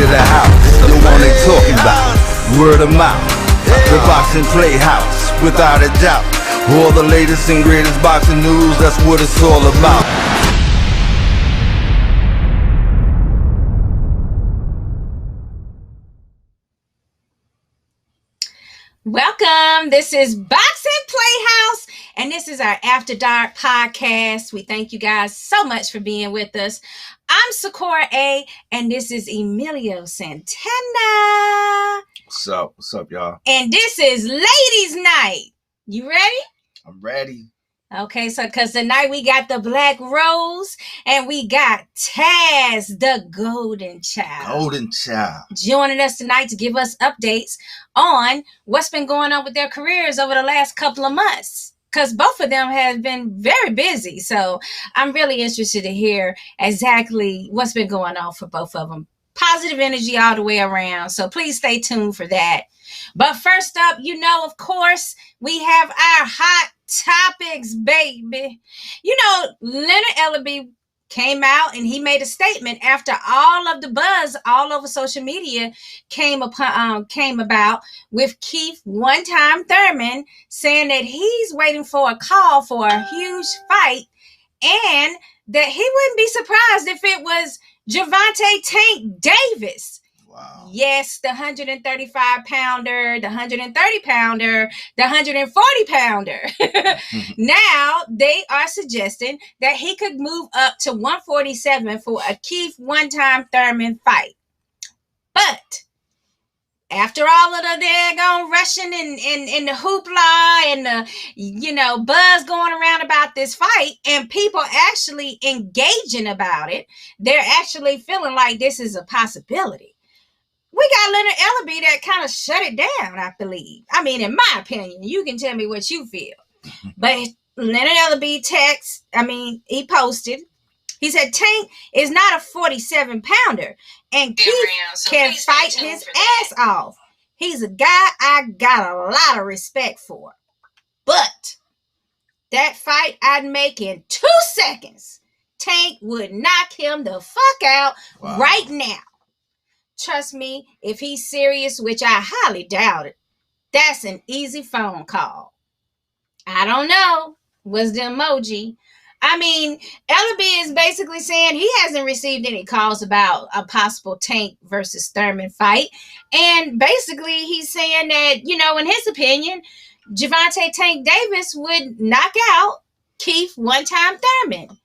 the house, the one they talking about. Word of mouth, the boxing playhouse, without a doubt. All the latest and greatest boxing news, that's what it's all about. Welcome. This is Boxing Playhouse, and this is our After Dark podcast. We thank you guys so much for being with us. I'm Sakura A, and this is Emelio Santana. What's up, y'all? And this is Ladies Night. You ready? I'm ready. Okay, so because tonight we got the Black Rose and we got Taz, the Golden Child. Joining us tonight to give us updates on what's been going on with their careers over the last couple of months. Because both of them have been very busy. So I'm really interested to hear exactly what's been going on for both of them. Positive energy all the way around. So please stay tuned for that. But first up, of course, we have our hot topics, baby. Leonard Ellaby came out and he made a statement after all of the buzz all over social media came about with Keith one-time Thurman saying that he's waiting for a call for a huge fight and that he wouldn't be surprised if it was Gervonta Tank Davis. Wow. Yes, the 135-pounder, the 130-pounder, the 140-pounder. Now, they are suggesting that he could move up to 147 for a Keith one-time Thurman fight. But after all of the daggone rushing and the hoopla and the, buzz going around about this fight and people actually engaging about it, they're actually feeling like this is a possibility. We got Leonard Ellaby that kind of shut it down, I believe. I mean, in my opinion, you can tell me what you feel. But Leonard Ellaby he posted, he said, Tank is not a 47-pounder, and Keith can fight his ass off. He's a guy I got a lot of respect for. But that fight I'd make in 2 seconds. Tank would knock him the fuck out right now. Trust me, if he's serious, which I highly doubt it, that's an easy phone call. I don't know. Was the emoji? I mean, Ellaby is basically saying he hasn't received any calls about a possible Tank versus Thurman fight. And basically, he's saying that, in his opinion, Gervonta Tank Davis would knock out Keith one-time Thurman,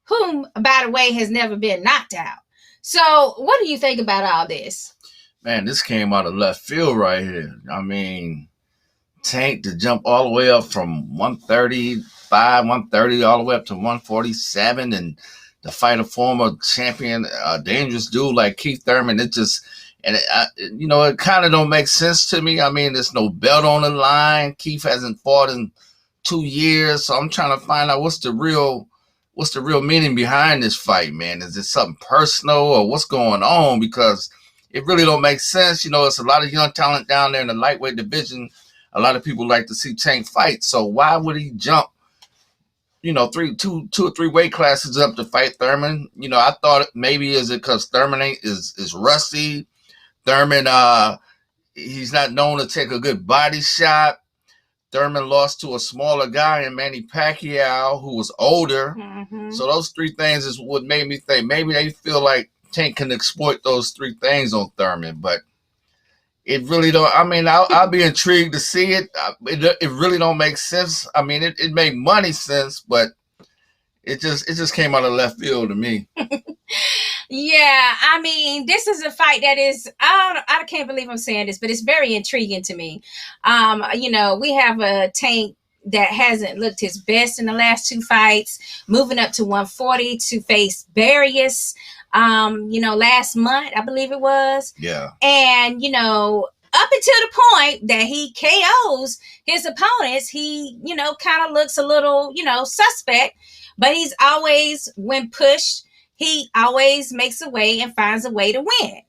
whom, by the way, has never been knocked out. So, what do you think about all this? Man, this came out of left field right here. I mean, Tank to jump all the way up from 135, 130, all the way up to 147, and to fight a former champion, a dangerous dude like Keith Thurman. It kind of don't make sense to me. I mean, there's no belt on the line. Keith hasn't fought in 2 years, so I'm trying to find out what's the real meaning behind this fight, man? Is it something personal or what's going on? Because it really don't make sense. It's a lot of young talent down there in the lightweight division. A lot of people like to see Tank fight. So why would he jump, two or three weight classes up to fight Thurman? I thought maybe is it because Thurman is rusty. Thurman, he's not known to take a good body shot. Thurman lost to a smaller guy in Manny Pacquiao, who was older. Mm-hmm. So those three things is what made me think maybe they feel like Tank can exploit those three things on Thurman. But it really don't. I mean, I'll be intrigued to see it. It really don't make sense. I mean, it made money sense, but it just came out of left field to me. Yeah, I mean, this is a fight that is, I can't believe I'm saying this, but it's very intriguing to me. We have a Tank that hasn't looked his best in the last 2 fights, moving up to 140 to face Barrios, last month, I believe it was. Yeah. And, up until the point that he KOs his opponents, he, kind of looks a little, suspect, but he's always, when pushed, he always makes a way and finds a way to win.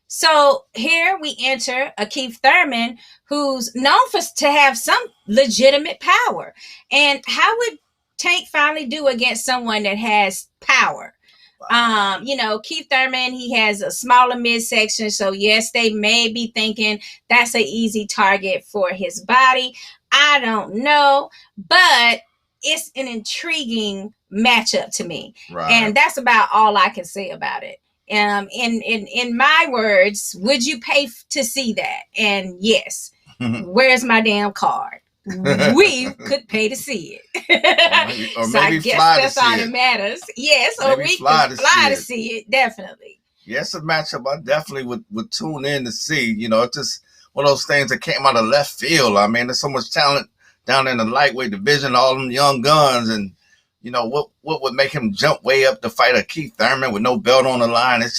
So here we enter a Keith Thurman who's known to have some legitimate power. And how would Tank finally do against someone that has power? Keith Thurman, he has a smaller midsection, so yes, they may be thinking that's an easy target for his body. I don't know, but it's an intriguing matchup to me, and that's about all I can say about it. In my words, would you pay to see that? And yes, where's my damn card? We could pay to see it. or so maybe I guess fly that's to see all it. that matters. Yes, maybe or we could fly to see it. Definitely. Yes, a matchup I definitely would tune in to see. It's just one of those things that came out of left field. I mean, there's so much talent down in the lightweight division, all them young guns, and what would make him jump way up to fight a Keith Thurman with no belt on the line? It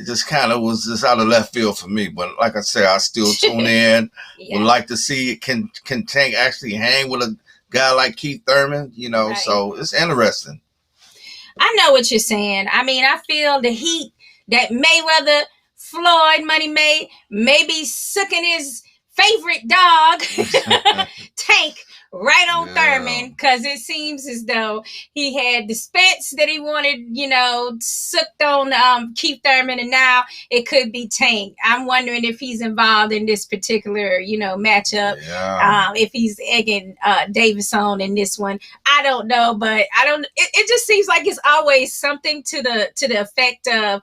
just kind of was just out of left field for me. But like I said, I still tune in. Yeah. Would like to see can Tank actually hang with a guy like Keith Thurman? Right. So it's interesting. I know what you're saying. I mean, I feel the heat that Mayweather, Floyd, Money may be sucking his favorite dog, Tank, right on Thurman, because it seems as though he had the spits that he wanted, sucked on Keith Thurman, and now it could be Tank. I'm wondering if he's involved in this particular, matchup. Yeah. If he's egging Davis on in this one, I don't know, but it just seems like it's always something to the effect of,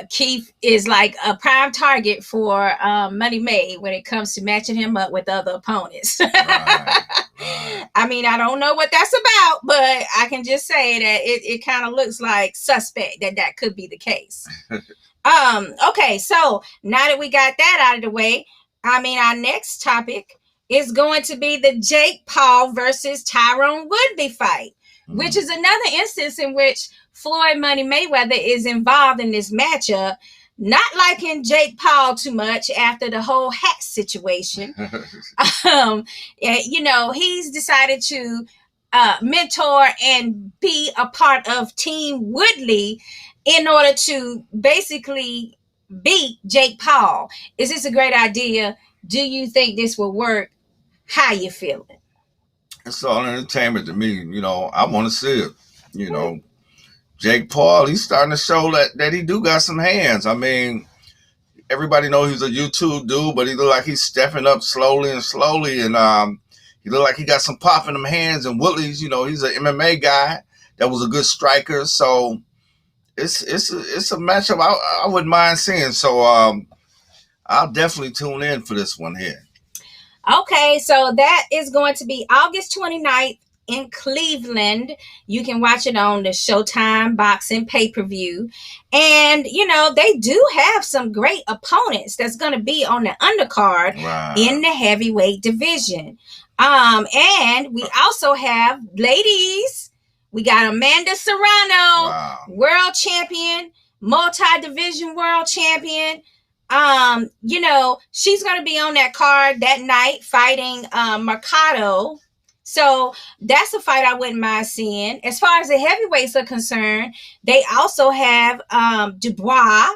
Keith is like a prime target for Money May when it comes to matching him up with other opponents. Right. I mean, I don't know what that's about, but I can just say that it kind of looks like suspect that could be the case. Okay, so now that we got that out of the way, I mean, our next topic is going to be the Jake Paul versus Tyron Woodley fight, which is another instance in which Floyd Money Mayweather is involved in this matchup, not liking Jake Paul too much after the whole hat situation. He's decided to mentor and be a part of Team Woodley in order to basically beat Jake Paul. Is this a great idea? Do you think this will work? How you feeling? It's all entertainment to me. I want to see it. Jake Paul, he's starting to show that he do got some hands. I mean, everybody knows he's a YouTube dude, but he look like he's stepping up slowly, and he look like he got some pop in them hands. And Woodley's, he's an MMA guy that was a good striker. So it's a matchup I wouldn't mind seeing. So I'll definitely tune in for this one here. Okay, so that is going to be August 29th in Cleveland. You can watch it on the Showtime Boxing pay-per-view. And, they do have some great opponents that's going to be on the undercard in the heavyweight division. And we also have ladies. We got Amanda Serrano, world champion, multi-division world champion. She's going to be on that card that night fighting Mercado. So that's a fight I wouldn't mind seeing. As far as the heavyweights are concerned, they also have Dubois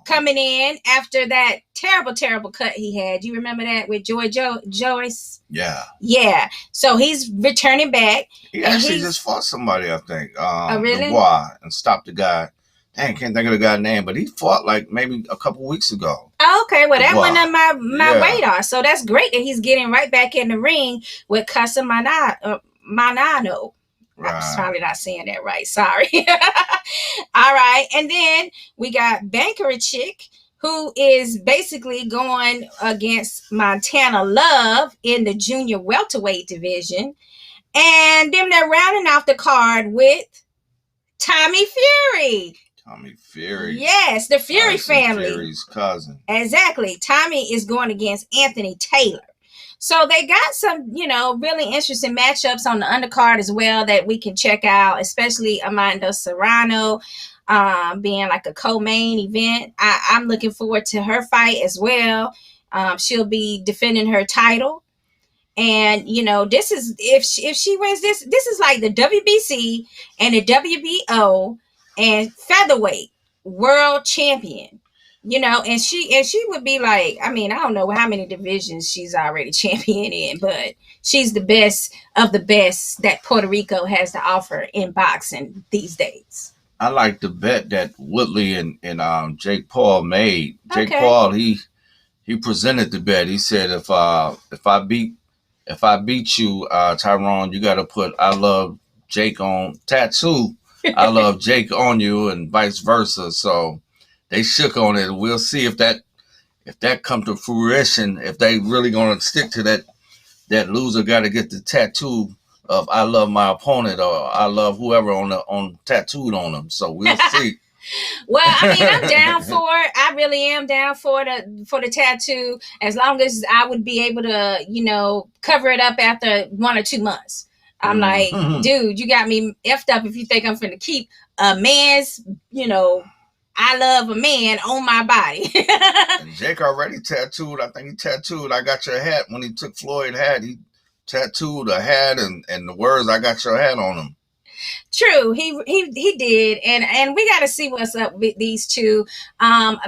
coming in after that terrible cut he had. You remember that with Joyce? Yeah. Yeah. So he's returning back. He actually just fought somebody, I think. Really? Dubois, and stopped the guy. Dang, can't think of the guy's name, but he fought like maybe a couple weeks ago. Okay, well, that went on my radar. So that's great that he's getting right back in the ring with Casa Manano. I'm probably not saying that right. Sorry. All right. And then we got Bankerchick, who is basically going against Montana Love in the junior welterweight division. And then they're rounding off the card with Tommy Fury. Tommy Fury. Yes, the Fury family. Fury's cousin. Exactly. Tommy is going against Anthony Taylor. So they got some, really interesting matchups on the undercard as well that we can check out, especially Amanda Serrano being like a co-main event. I'm looking forward to her fight as well. She'll be defending her title. And, this is, if she wins this is like the WBC and the WBO and featherweight world champion. You know, and she would be like, I mean, I don't know how many divisions she's already champion in, but she's the best of the best that Puerto Rico has to offer in boxing these days. I like the bet that Woodley and Jake Paul made. Jake Okay. Paul, he presented the bet. He said if I beat you, Tyrone, you got to put I love Jake on tattoo. I love Jake on you, and vice versa. So they shook on it. We'll see if that come to fruition. If they really gonna stick to that loser got to get the tattoo of I love my opponent or I love whoever on tattooed on them. So we'll see. Well, I mean, I'm down for it. I really am down for the tattoo, as long as I would be able to, you know, cover it up after 1 or 2 months. I'm like, dude, you got me effed up if you think I'm finna keep a man's, you know, I love a man on my body. And Jake already tattooed. I think he tattooed I got your hat when he took Floyd's hat. He tattooed a hat and the words I got your hat on him. True, he did, and we got to see what's up with these two.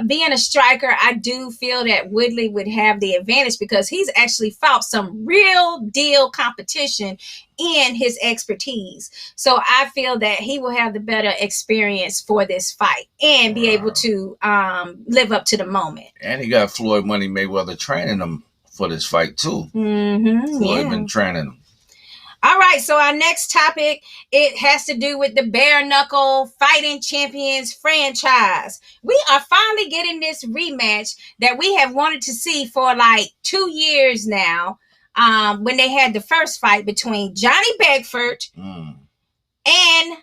Being a striker, I do feel that Woodley would have the advantage because he's actually fought some real deal competition in his expertise. So I feel that he will have the better experience for this fight and be able to live up to the moment. And he got Floyd Money Mayweather training him for this fight too. Floyd been training him. All right, so our next topic, it has to do with the Bare Knuckle Fighting Champions franchise. We are finally getting this rematch that we have wanted to see for like 2 years now, when they had the first fight between Johnny Beckford and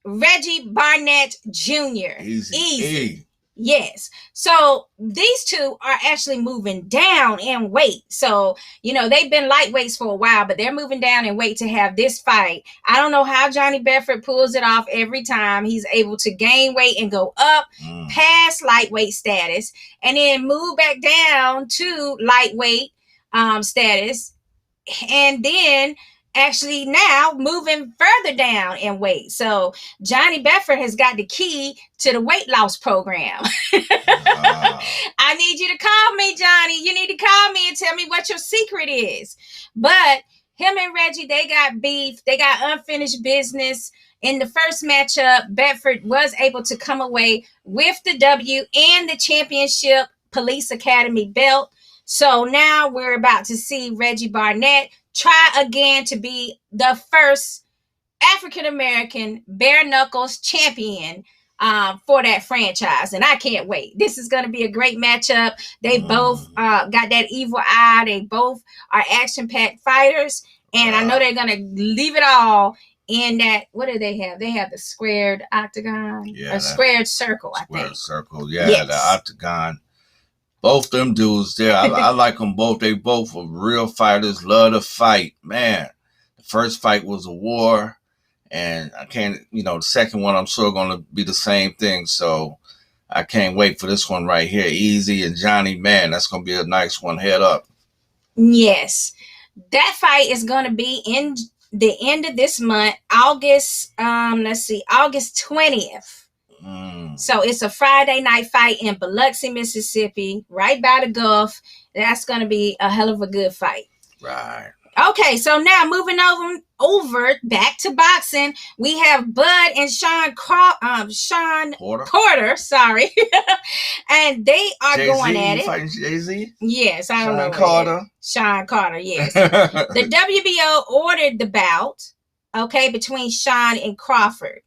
Reggie Barnett Jr. Easy. Yes. So these two are actually moving down in weight. So, you know, they've been lightweights for a while, but they're moving down in weight to have this fight. I don't know how Johnny Bedford pulls it off every time. He's able to gain weight and go up past lightweight status and then move back down to lightweight status. And then actually now moving further down in weight. So Johnny Bedford has got the key to the weight loss program. I need you to call me, Johnny. You need to call me and tell me what your secret is. But him and Reggie, they got beef. They got unfinished business. In the first matchup, Bedford was able to come away with the W and the championship Police Academy belt. So now we're about to see Reggie Barnett try again to be the first African-American bare knuckles champion for that franchise. And I can't wait. This is going to be a great matchup. They both got that evil eye. They both are action-packed fighters. And I know they're going to leave it all in that. What do they have? They have the squared octagon, a squared circle, I think. Squared circle, yeah, the octagon. Both them dudes there, I like them both. They both are real fighters, love to fight. Man, the first fight was a war, and I can't, the second one I'm sure going to be the same thing. So I can't wait for this one right here. Easy and Johnny, man, that's going to be a nice one. Head up. Yes, that fight is going to be in the end of this month, August 20th. So it's a Friday night fight in Biloxi, Mississippi, right by the Gulf. That's going to be a hell of a good fight. Right. Okay, so now moving over back to boxing, we have Bud and Sean Porter, sorry. And they are Jay-Z, going at it. Fighting Jay-Z? Yes, I don't know. Sean Carter, yes. The WBO ordered the bout, between Sean and Crawford.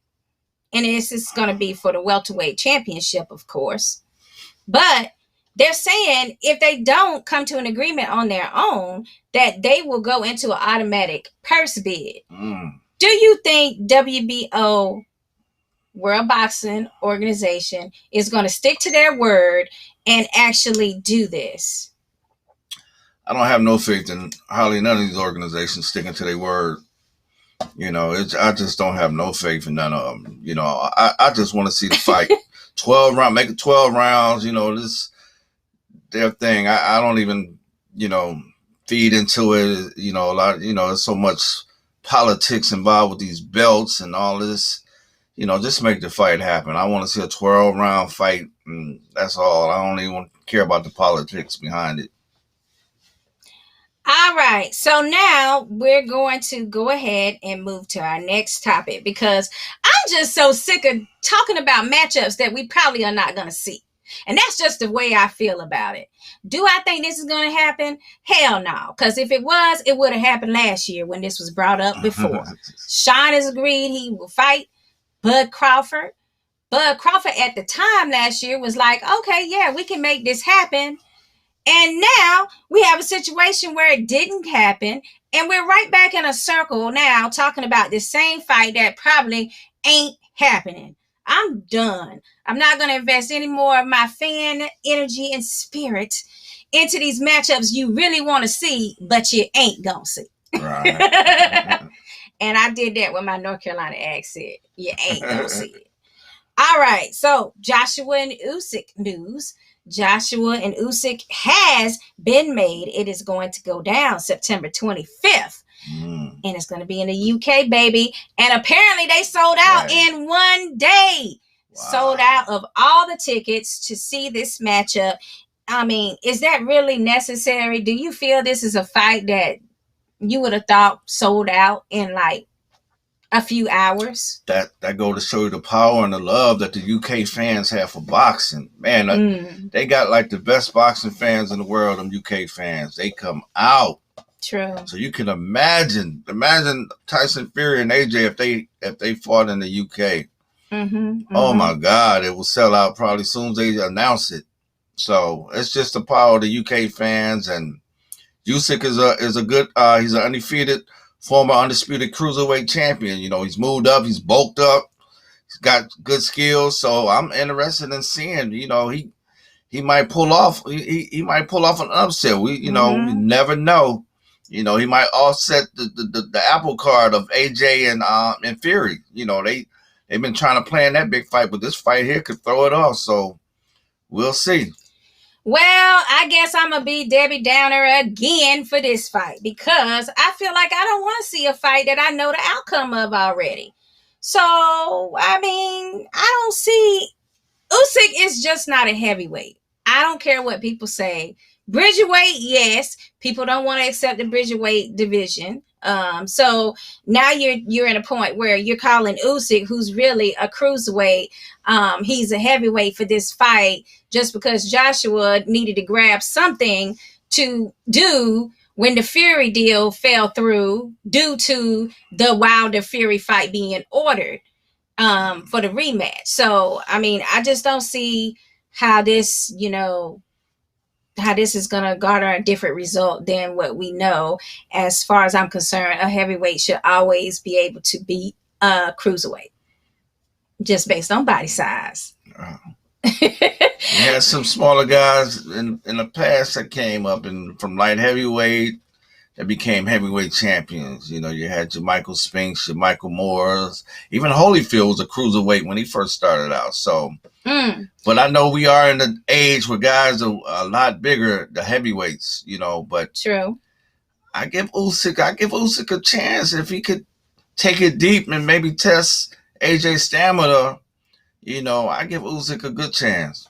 And this is going to be for the welterweight championship, of course. But they're saying if they don't come to an agreement on their own, that they will go into an automatic purse bid. Do you think WBO, World Boxing Organization, is going to stick to their word and actually do this? I don't have no faith in hardly none of these organizations sticking to their word. I just don't have no faith in none of them. I just want to see the fight. 12 rounds, make it 12 rounds. This their thing. I don't even, feed into it. A lot. There's so much politics involved with these belts and all this. just make the fight happen. I want to see a 12-round fight, and that's all. I don't even care about the politics behind it. All right, so now we're going to go ahead and move to our next topic because I'm just so sick of talking about matchups that we probably are not going to see. And that's just the way I feel about it. Do I think this is going to happen? Hell no. Because if it was, it would have happened last year when this was brought up before. Sean has agreed he will fight Bud Crawford. Bud Crawford at the time last year was like, okay, yeah, we can make this happen. And now we have a situation where it didn't happen. And we're right back in a circle now talking about this same fight that probably ain't happening. I'm done. I'm not going to invest any more of my fan energy and spirit into these matchups you really want to see, but you ain't going to see. Right. And I did that with my North Carolina accent. You ain't going to see it. All right. So Joshua and Usyk news. Joshua and Usyk has been made. It is going to go down September 25th. And it's going to be in the UK, baby. And apparently they sold out in one day. Wow. Sold out of all the tickets to see this matchup. I mean, is that really necessary? Do you feel this is a fight that you would have thought sold out in like a few hours? That go to show you the power and the love that the UK fans have for boxing. Man, they got like the best boxing fans in the world, them UK fans. They come out. True. So you can imagine Tyson Fury and AJ if they fought in the UK. Oh my God, it will sell out probably as soon as they announce it. So it's just the power of the UK fans, and Usyk is a good he's an undefeated former undisputed cruiserweight champion. He's moved up, he's bulked up, he's got good skills. So I'm interested in seeing, he might pull off he might pull off an upset. We never know. He might offset the apple card of AJ and Fury. They've been trying to plan that big fight, but this fight here could throw it off. So we'll see. Well, I guess I'm going to be Debbie Downer again for this fight because I feel like I don't want to see a fight that I know the outcome of already. So, I mean, I don't see... Usyk is just not a heavyweight. I don't care what people say. Bridgerweight, yes. People don't want to accept the Bridgerweight division. So now you're in a point where you're calling Usyk, who's really a cruiserweight, he's a heavyweight for this fight just because Joshua needed to grab something to do when the Fury deal fell through due to the Wilder Fury fight being ordered for the rematch. So, I mean, I just don't see how this, how this is going to garner a different result than what we know. As far as I'm concerned, a heavyweight should always be able to beat a cruiserweight just based on body size. You had some smaller guys in the past that came up from light heavyweight that became heavyweight champions. You had your Michael Spinks, your Michael Moores. Even Holyfield was a cruiserweight when he first started out. So, but I know we are in the age where guys are a lot bigger, the heavyweights, but true. I give Usyk a chance if he could take it deep and maybe test AJ's stamina. I give Usyk a good chance.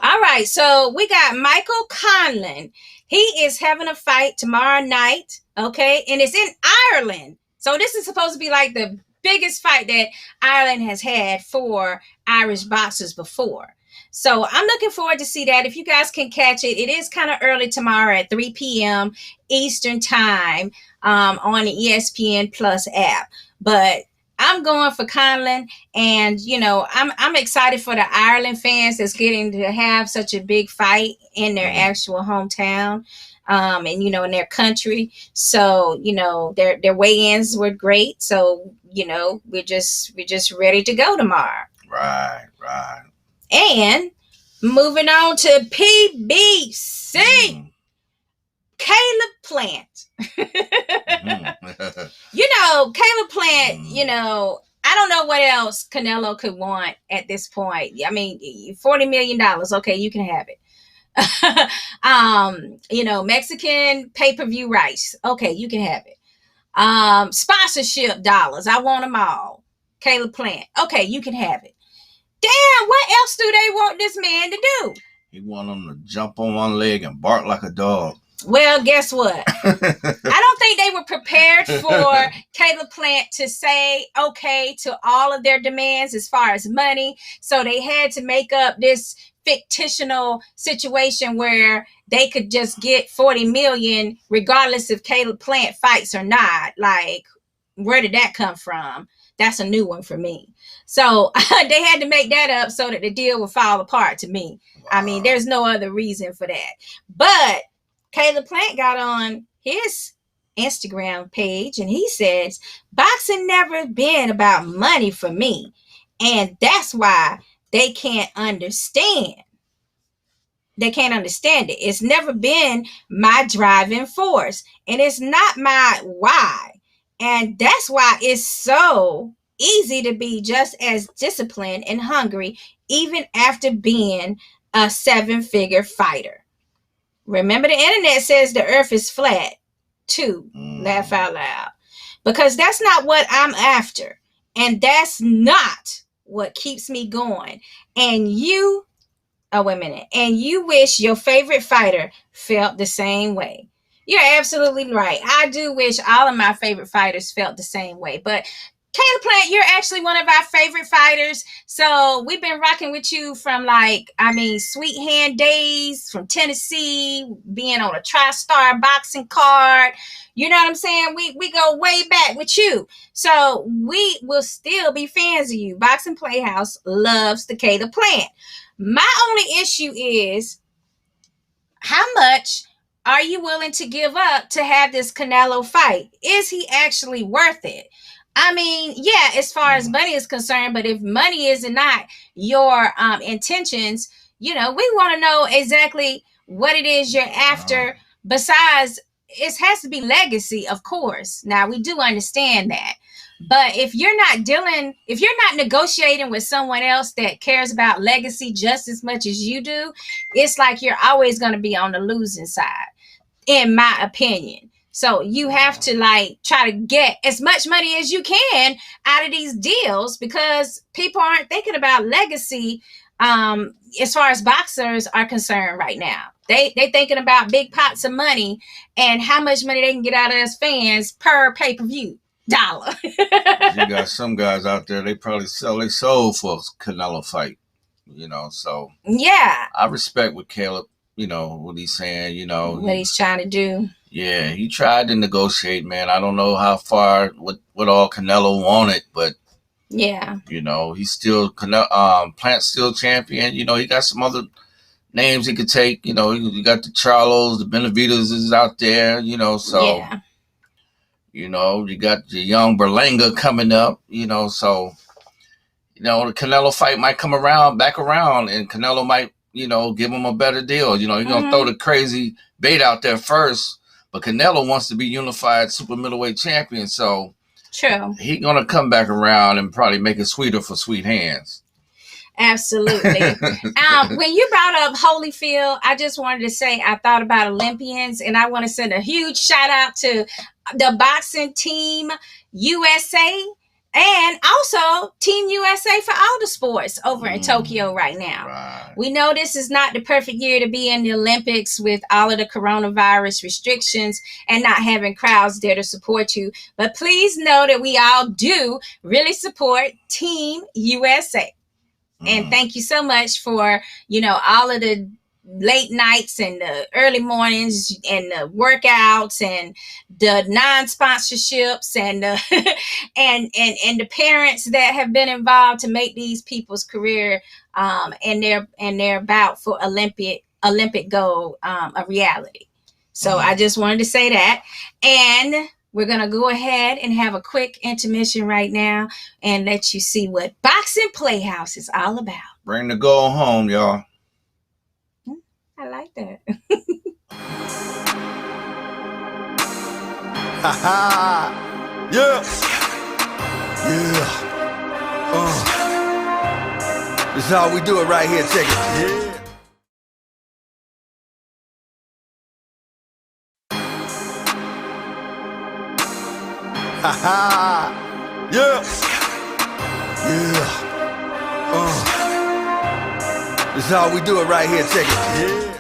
All right, so we got Michael Conlon. He is having a fight tomorrow night, okay? And it's in Ireland. So this is supposed to be like the biggest fight that Ireland has had for Irish boxers before. So I'm looking forward to see that. If you guys can catch it, it is kind of early tomorrow at 3 p.m. Eastern time on the ESPN Plus app. But I'm going for Conlon, and I'm excited for the Ireland fans that's getting to have such a big fight in their actual hometown, and in their country. So their weigh-ins were great. So we're just ready to go tomorrow. Right. And moving on to PBC. Caleb Plant. Caleb Plant, I don't know what else Canelo could want at this point. I mean, $40 million. Okay, you can have it. Mexican pay-per-view rights. Okay, you can have it. Sponsorship dollars. I want them all. Caleb Plant. Okay, you can have it. Damn, what else do they want this man to do? He want him to jump on one leg and bark like a dog. Well, guess what? I don't think they were prepared for Caleb Plant to say okay to all of their demands as far as money. So they had to make up this fictional situation where they could just get 40 million regardless if Caleb Plant fights or not. Like, where did that come from? That's a new one for me. So they had to make that up so that the deal would fall apart to me. Wow. I mean, there's no other reason for that. But Caleb Plant got on his Instagram page and he says, boxing never been about money for me. And that's why they can't understand. They can't understand it. It's never been my driving force. And it's not my why. And that's why it's so easy to be just as disciplined and hungry, even after being a 7-figure fighter. Remember, the internet says the earth is flat, too. Laugh out loud. Because that's not what I'm after. And that's not what keeps me going. And you, wait a minute. And you wish your favorite fighter felt the same way. You're absolutely right. I do wish all of my favorite fighters felt the same way. But Caleb Plant, you're actually one of our favorite fighters. So we've been rocking with you from Sweet Hand days from Tennessee, being on a TriStar boxing card. You know what I'm saying? We go way back with you. So we will still be fans of you. Boxing Playhouse loves the Caleb Plant. My only issue is, how much are you willing to give up to have this Canelo fight? Is he actually worth it? I mean, yeah, as far as money is concerned, but if money is not your intentions, we want to know exactly what it is you're after. Besides, it has to be legacy, of course. Now, we do understand that. But if you're not negotiating with someone else that cares about legacy just as much as you do, it's like you're always going to be on the losing side, in my opinion. So you have to try to get as much money as you can out of these deals, because people aren't thinking about legacy as far as boxers are concerned right now. They thinking about big pots of money and how much money they can get out of us fans per pay-per-view dollar. You got some guys out there, they probably sell their soul for a Canelo fight, so yeah, I respect what Caleb, what he's saying, what he's trying to do. Yeah, he tried to negotiate, man. I don't know how far, what all Canelo wanted, but yeah, he's still Plant's still champion. He got some other names he could take. You got the Charlos, the Benavides is out there. So yeah. you got the young Berlanga coming up. So the Canelo fight might come back around, and Canelo might give him a better deal. He's gonna throw the crazy bait out there first. But Canelo wants to be unified super middleweight champion, so true. He's gonna come back around and probably make it sweeter for Sweet Hands. Absolutely. When you brought up Holyfield, I just wanted to say I thought about Olympians, and I want to send a huge shout out to the boxing team USA and also Team USA for all the sports over in Tokyo right now. Right. We know this is not the perfect year to be in the Olympics with all of the coronavirus restrictions and not having crowds there to support you. But please know that we all do really support Team USA. And thank you so much for, all of the late nights and the early mornings and the workouts and the non-sponsorships and the and the parents that have been involved to make these people's career and their bout for Olympic gold a reality. So I just wanted to say that. And we're going to go ahead and have a quick intermission right now and let you see what Boxing Playhouse is all about. Bring the goal home, y'all. I like that. Yeah. This is how we do it right here. Check it. Yeah. Yeah. This is how we do it right here. Check it. Yeah.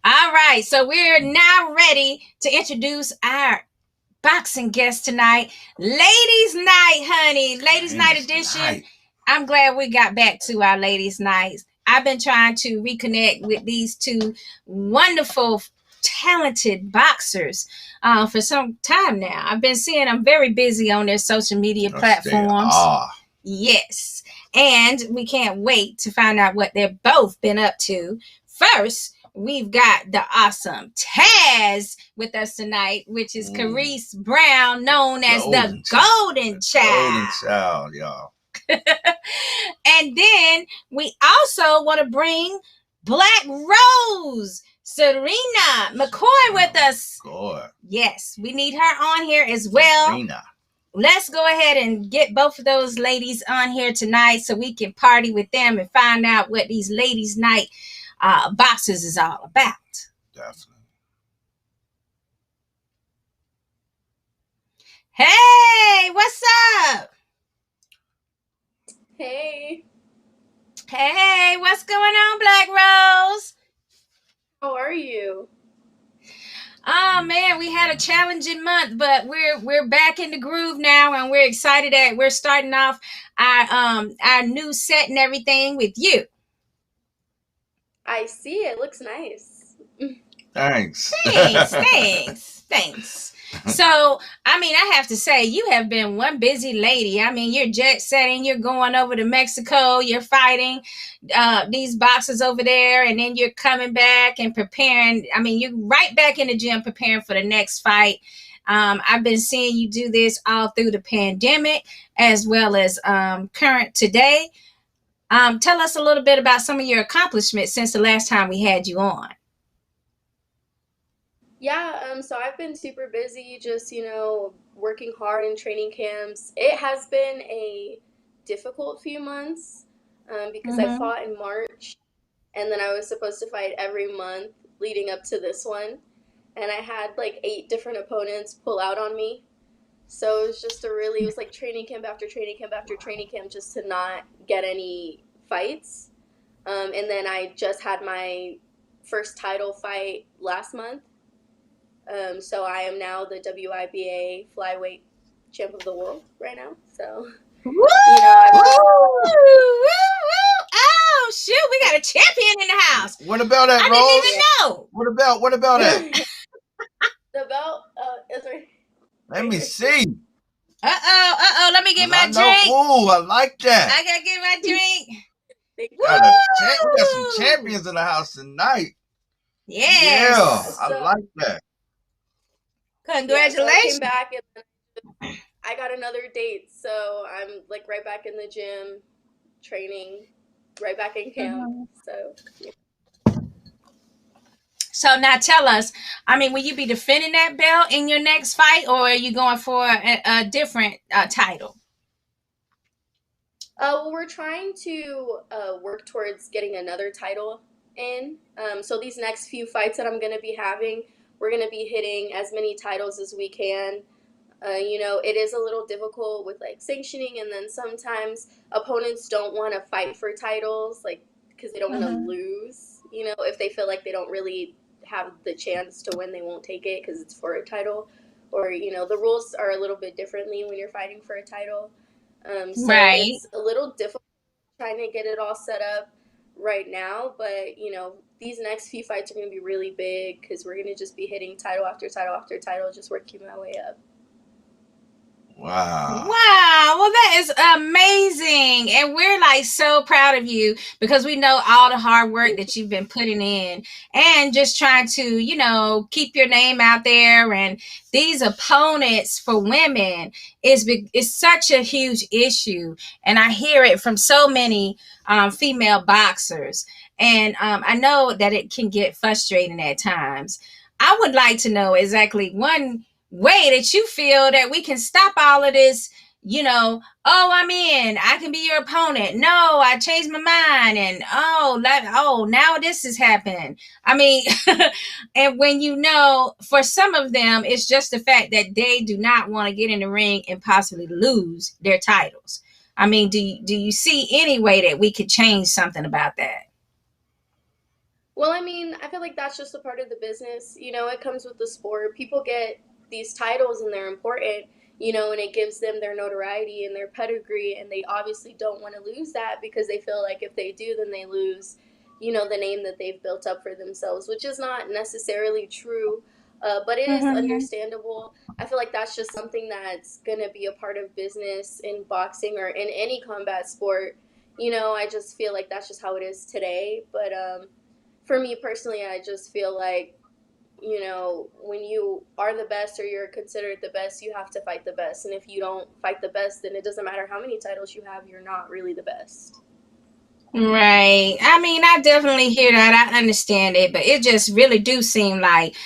All right, so we're now ready to introduce our boxing guest tonight. Ladies' night, honey. Ladies' night edition. I'm glad we got back to our ladies' nights. I've been trying to reconnect with these two wonderful, talented boxers for some time now. I've been seeing them very busy on their social media platforms. Yes. And we can't wait to find out what they've both been up to. First, we've got the awesome Taz with us tonight, which is Carrise Brown, known as the Golden Child. Golden Child, y'all. And then we also want to bring Black Rose, Czarina McCoy with us. God. Yes, we need her on here as well. Czarina. Let's go ahead and get both of those ladies on here tonight so we can party with them and find out what these ladies' night boxers is all about. Definitely. Hey, what's up? Hey. Hey, what's going on, Black Rose? How are you? Oh man, we had a challenging month, but we're back in the groove now, and we're excited that we're starting off our new set and everything with you. I see. It looks nice. Thanks. Thanks. So, I mean, I have to say, you have been one busy lady. I mean, you're jet setting, you're going over to Mexico, you're fighting these boxers over there, and then you're coming back and preparing. I mean, you're right back in the gym preparing for the next fight. I've been seeing you do this all through the pandemic as well as current today. Tell us a little bit about some of your accomplishments since the last time we had you on. Yeah, so I've been super busy, just, working hard in training camps. It has been a difficult few months because I fought in March, and then I was supposed to fight every month leading up to this one. And I had like 8 different opponents pull out on me. So it was just it was like training camp after training camp after training camp just to not get any fights. And then I just had my first title fight last month. So I am now the WIBA flyweight champ of the world right now. So, Oh, shoot, we got a champion in the house. What about that, Rose? I didn't even know. What about that? The belt is right. Let me see. Let me get my drink. Ooh, I like that. I gotta get my drink. We got some champions in the house tonight. Yes. Yeah, I like that. Congratulations. Yeah, so I came back and I got another date, so I'm like right back in the gym, training, right back in camp. So, yeah. So now tell us, I mean, will you be defending that belt in your next fight, or are you going for a different title? Well, we're trying to work towards getting another title in. So these next few fights that I'm going to be having, we're going to be hitting as many titles as we can. It is a little difficult with like sanctioning, and then sometimes opponents don't want to fight for titles, like because they don't want to lose. If they feel like they don't really have the chance to win, they won't take it because it's for a title, or the rules are a little bit differently when you're fighting for a title. So right. It's a little difficult trying to get it all set up right now, but these next few fights are going to be really big because we're going to just be hitting title after title after title, just working my way up. Wow. Well, that is amazing. And we're like so proud of you because we know all the hard work that you've been putting in and just trying to, keep your name out there. And these opponents for women is such a huge issue. And I hear it from so many female boxers. And I know that it can get frustrating at times. I would like to know exactly one way that you feel that we can stop all of this, oh, I'm in, I can be your opponent. No, I changed my mind. And now this is happening. I mean, and when for some of them, it's just the fact that they do not want to get in the ring and possibly lose their titles. I mean, do you see any way that we could change something about that? Well, I mean, I feel like that's just a part of the business. It comes with the sport. People get these titles and they're important, and it gives them their notoriety and their pedigree. And they obviously don't want to lose that because they feel like if they do, then they lose, the name that they've built up for themselves, which is not necessarily true. But it is understandable. I feel like that's just something that's going to be a part of business in boxing or in any combat sport. I just feel like that's just how it is today. But for me personally, I just feel like, when you are the best or you're considered the best, you have to fight the best. And if you don't fight the best, then it doesn't matter how many titles you have, you're not really the best. Right. I mean, I definitely hear that. I understand it, but it just really do seem like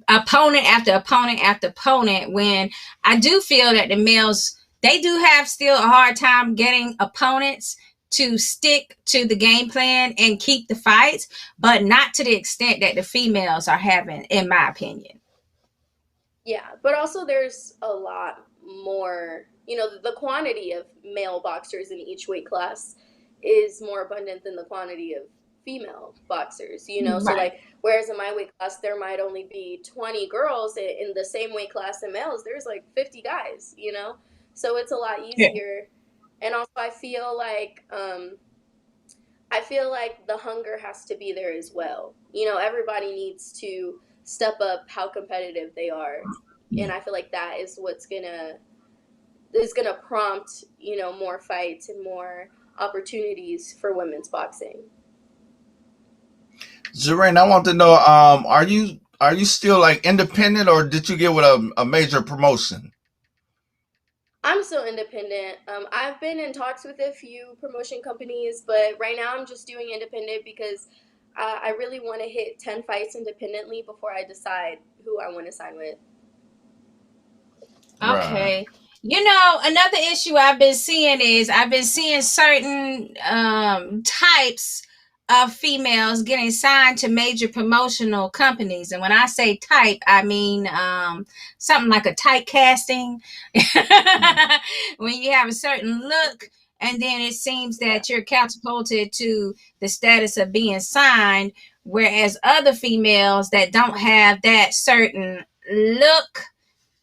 opponent after opponent after opponent, when I do feel that the males, they do have still a hard time getting opponents to stick to the game plan and keep the fights, but not to the extent that the females are having, in my opinion. Yeah, but also there's a lot more, the quantity of male boxers in each weight class is more abundant than the quantity of female boxers, Right. So like, whereas in my weight class, there might only be 20 girls in the same weight class in males, there's like 50 guys, so it's a lot easier. Yeah. And also I feel like the hunger has to be there as well. Everybody needs to step up how competitive they are. And I feel like that is what's gonna prompt, more fights and more opportunities for women's boxing. Czarina, I want to know, are you still like independent, or did you get with a major promotion? I'm still independent. I've been in talks with a few promotion companies, but right now I'm just doing independent because I really want to hit 10 fights independently before I decide who I want to sign with. Okay. Right. Another issue I've been seeing certain types of females getting signed to major promotional companies. And when I say type, I mean something like a typecasting. When you have a certain look, and then it seems that you're catapulted to the status of being signed, whereas other females that don't have that certain look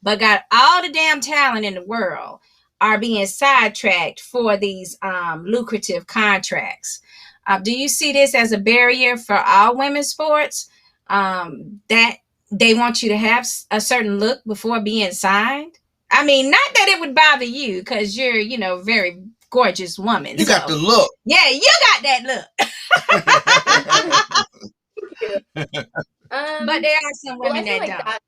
but got all the damn talent in the world are being sidetracked for these lucrative contracts. Do you see this as a barrier for all women's sports, that they want you to have a certain look before being signed? I mean, not that it would bother you because you're, very gorgeous woman. You got the look. Yeah, you got that look. But there are some women that don't.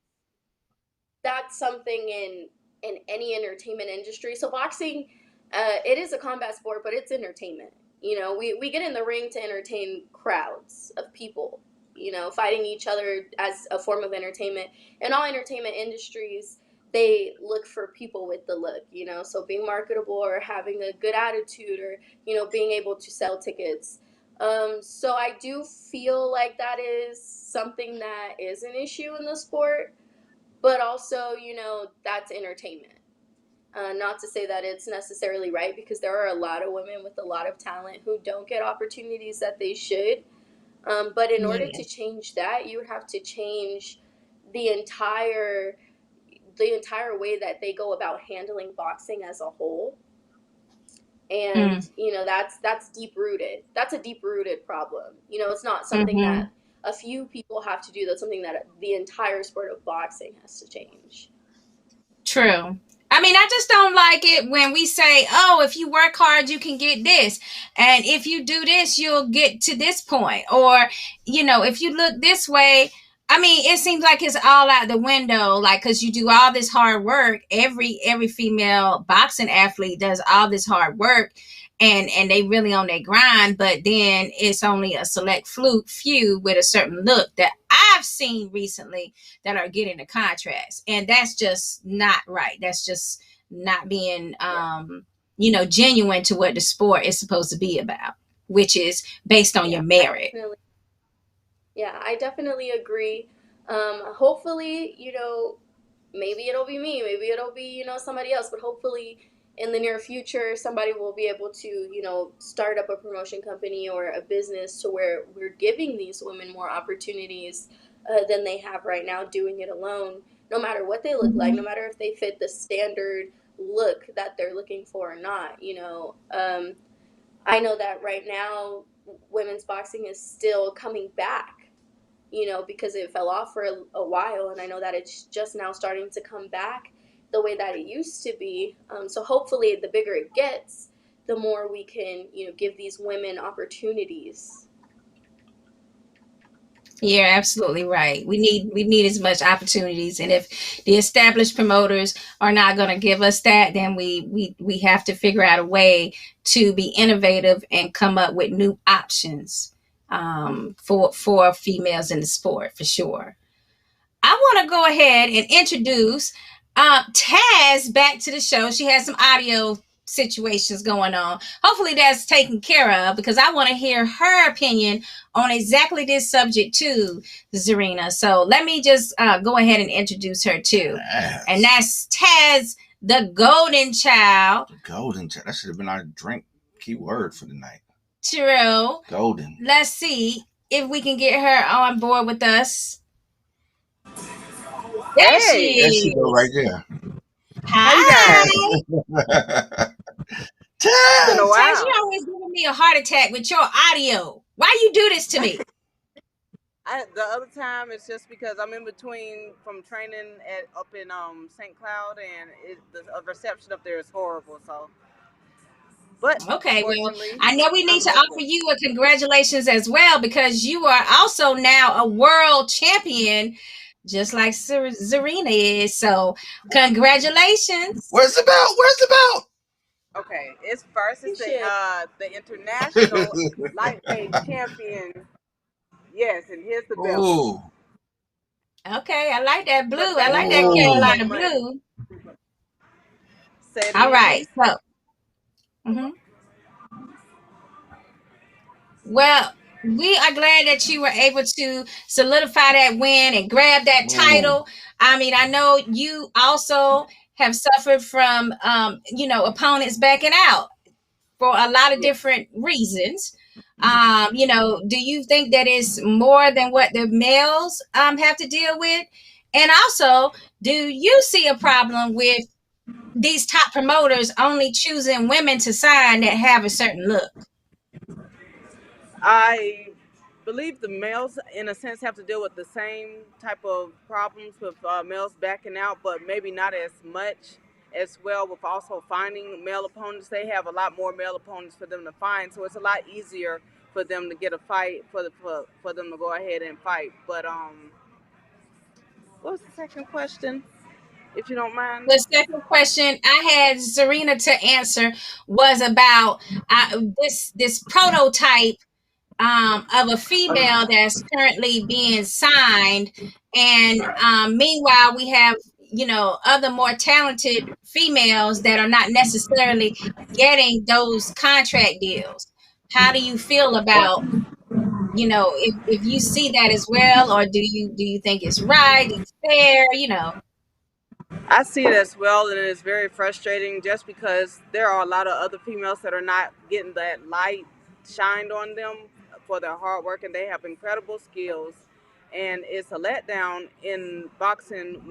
That's something in any entertainment industry. So boxing, it is a combat sport, but it's entertainment. We get in the ring to entertain crowds of people, fighting each other as a form of entertainment. In all entertainment industries, they look for people with the look, so being marketable or having a good attitude or, being able to sell tickets. So I do feel like that is something that is an issue in the sport. But also, that's entertainment. Not to say that it's necessarily right, because there are a lot of women with a lot of talent who don't get opportunities that they should. But in order to change that, you would have to change the entire way that they go about handling boxing as a whole. And, that's deep-rooted. That's a deep-rooted problem. It's not something that a few people have to do. That's something that the entire sport of boxing has to change. True. I mean, I just don't like it when we say, oh, if you work hard, you can get this. And if you do this, you'll get to this point. Or, if you look this way, I mean, it seems like it's all out the window. Like, because you do all this hard work. Every female boxing athlete does all this hard work. And they really on their grind, but then it's only a select few with a certain look that I've seen recently that are getting the contracts. And that's just not right. That's just not being, genuine to what the sport is supposed to be about, which is based on your merit. I definitely agree. Hopefully, maybe it'll be me, maybe it'll be, somebody else, but hopefully in the near future, somebody will be able to, start up a promotion company or a business to where we're giving these women more opportunities than they have right now doing it alone, no matter what they look like, no matter if they fit the standard look that they're looking for or not. I know that right now, women's boxing is still coming back, because it fell off for a while. And I know that it's just now starting to come back the way that it used to be. So hopefully the bigger it gets, the more we can, give these women opportunities. You're absolutely right. We need as much opportunities, and if the established promoters are not going to give us that, then we have to figure out a way to be innovative and come up with new options for females in the sport, for sure. I want to go ahead and introduce Taz back to the show. She has some audio situations going on. Hopefully that's taken care of, because I want to hear her opinion on exactly this subject too, Czarina. So let me just go ahead and introduce her too. Yes. And that's Taz, the golden child. The golden child. That should have been our drink keyword for the night. True. Golden. Let's see if we can get her on board with us. There she is. There she go right there. Hi. Taz, you always giving me a heart attack with your audio. Why you do this to me? The other time it's just because I'm in between from training up in St. Cloud, and the reception up there is horrible. So, but okay, well, I know we need to offer you a congratulations as well, because you are also now a world champion, just like Czarina is. So, congratulations. Where's the belt? Okay, it's the international lightweight champion. Yes, and here's the belt. Ooh. Okay, I like that blue. I like that Carolina blue. All right, so. Well, we are glad that you were able to solidify that win and grab that title. I mean, I know you also have suffered from, opponents backing out for a lot of different reasons. Do you think that is more than what the males have to deal with? And also, do you see a problem with these top promoters only choosing women to sign that have a certain look? I believe the males, in a sense, have to deal with the same type of problems with males backing out, but maybe not as much as well with also finding male opponents. They have a lot more male opponents for them to find, so it's a lot easier for them to get a fight, for them to go ahead and fight. But what was the second question, if you don't mind? The second question I had Czarina to answer was about this prototype of a female that's currently being signed, and meanwhile we have other more talented females that are not necessarily getting those contract deals. How do you feel about if you see that as well, or do you think it's right, it's fair? I see it as well, and it's very frustrating just because there are a lot of other females that are not getting that light shined on them for their hard work, and they have incredible skills. And it's a letdown in boxing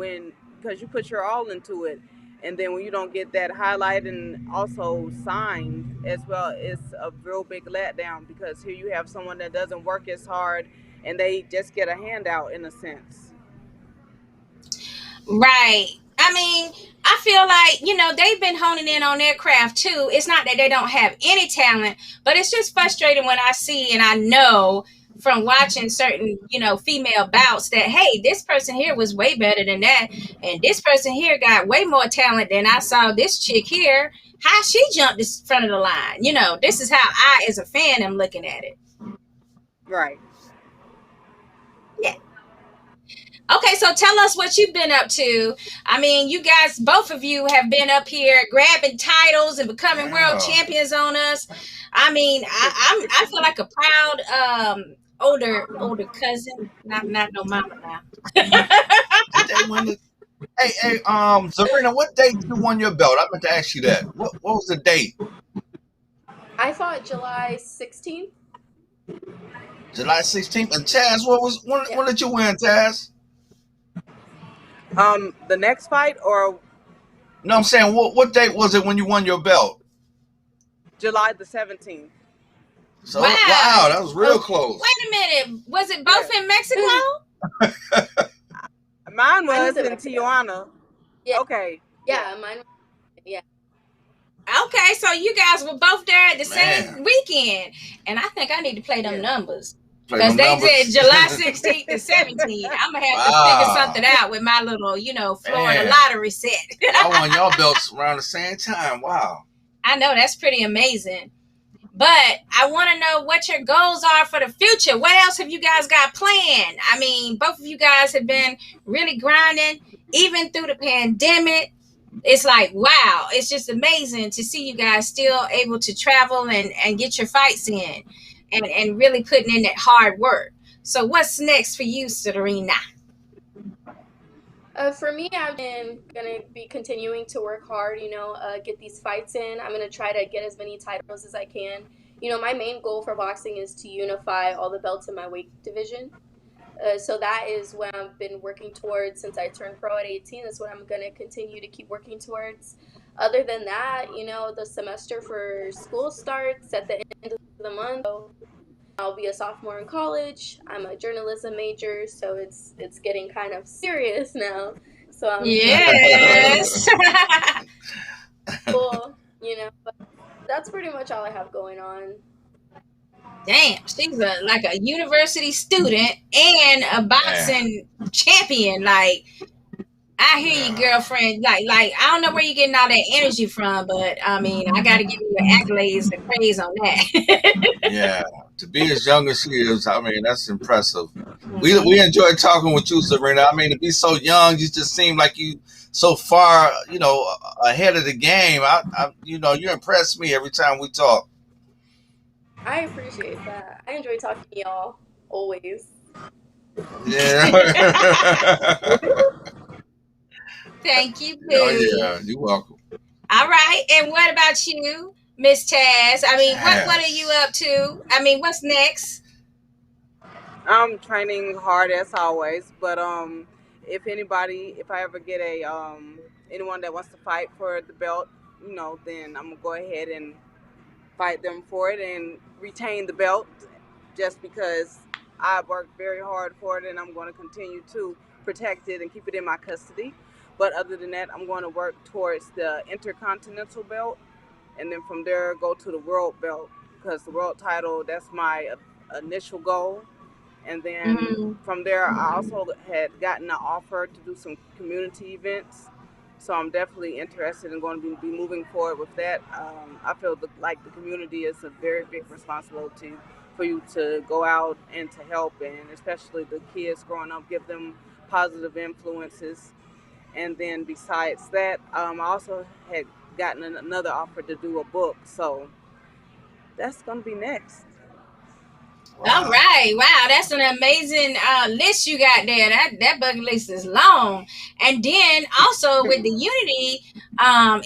because you put your all into it, and then when you don't get that highlight and also signed as well, it's a real big letdown, because here you have someone that doesn't work as hard and they just get a handout in a sense. Right. I mean, I feel like, they've been honing in on their craft too. It's not that they don't have any talent, but it's just frustrating when I see, and I know from watching certain, female bouts that, hey, this person here was way better than that. And this person here got way more talent than I saw this chick here. How she jumped in front of the line. This is how I, as a fan, am looking at it. Right. Yeah. Okay, so tell us what you've been up to. I mean, you guys, both of you have been up here grabbing titles and becoming world champions on us. I mean, I feel like a proud older cousin, not no mama now. Did they win the? Hey, Czarina, what date you won your belt? I meant to ask you that. What was the date? I fought July 16th. July 16th. And Taz, when did you win, Taz? The next fight, or No, I'm saying what date was it when you won your belt? July the 17th. So wow, that was real close. Wait a minute, was it both in Mexico? Mine was in Tijuana. Yeah. Okay. Yeah, mine. Yeah. Okay, so you guys were both there at the same weekend, and I think I need to play them numbers. Because they said July 16th to 17th. I'm going to have to figure something out with my little, Florida lottery set. I won y'all belts around the same time. Wow. I know, that's pretty amazing. But I want to know what your goals are for the future. What else have you guys got planned? I mean, both of you guys have been really grinding, even through the pandemic. It's like, wow, it's just amazing to see you guys still able to travel and get your fights in. And really putting in that hard work. So what's next for you, Czarina? For me, I've been going to be continuing to work hard, get these fights in. I'm going to try to get as many titles as I can. My main goal for boxing is to unify all the belts in my weight division. So that is what I've been working towards since I turned pro at 18. That's what I'm going to continue to keep working towards. Other than that, the semester for school starts at the end of the month. So I'll be a sophomore in college. I'm a journalism major, so it's getting kind of serious now. So I'm yes. cool, but that's pretty much all I have going on. Damn, she's like a university student and a boxing champion. Like, I hear you, girlfriend. Like I don't know where you're getting all that energy from, but I mean, I got to give you the accolades and praise on that. Yeah, to be as young as she is, I mean, that's impressive. We enjoyed talking with you, Czarina. I mean, to be so young, you just seem like you so far, ahead of the game. You impress me every time we talk. I appreciate that. I enjoy talking to y'all always. Yeah. Thank you, Boo. Oh, yeah, you're welcome. All right, and what about you, Miss Taz? I mean, what are you up to? I mean, what's next? I'm training hard as always, but if I ever get anyone that wants to fight for the belt, then I'm gonna go ahead and fight them for it and retain the belt, just because I worked very hard for it, and I'm going to continue to protect it and keep it in my custody. But other than that, I'm going to work towards the Intercontinental belt, and then from there go to the world belt, because the world title, that's my initial goal. And then from there, I also had gotten an offer to do some community events. So I'm definitely interested in going to be moving forward with that. I feel like the community is a very big responsibility for you to go out and to help, and especially the kids growing up, give them positive influences. And then besides that, I also had gotten another offer to do a book. So that's going to be next. Wow. All right. Wow. That's an amazing list you got there. That bucket list is long. And then also with the Unity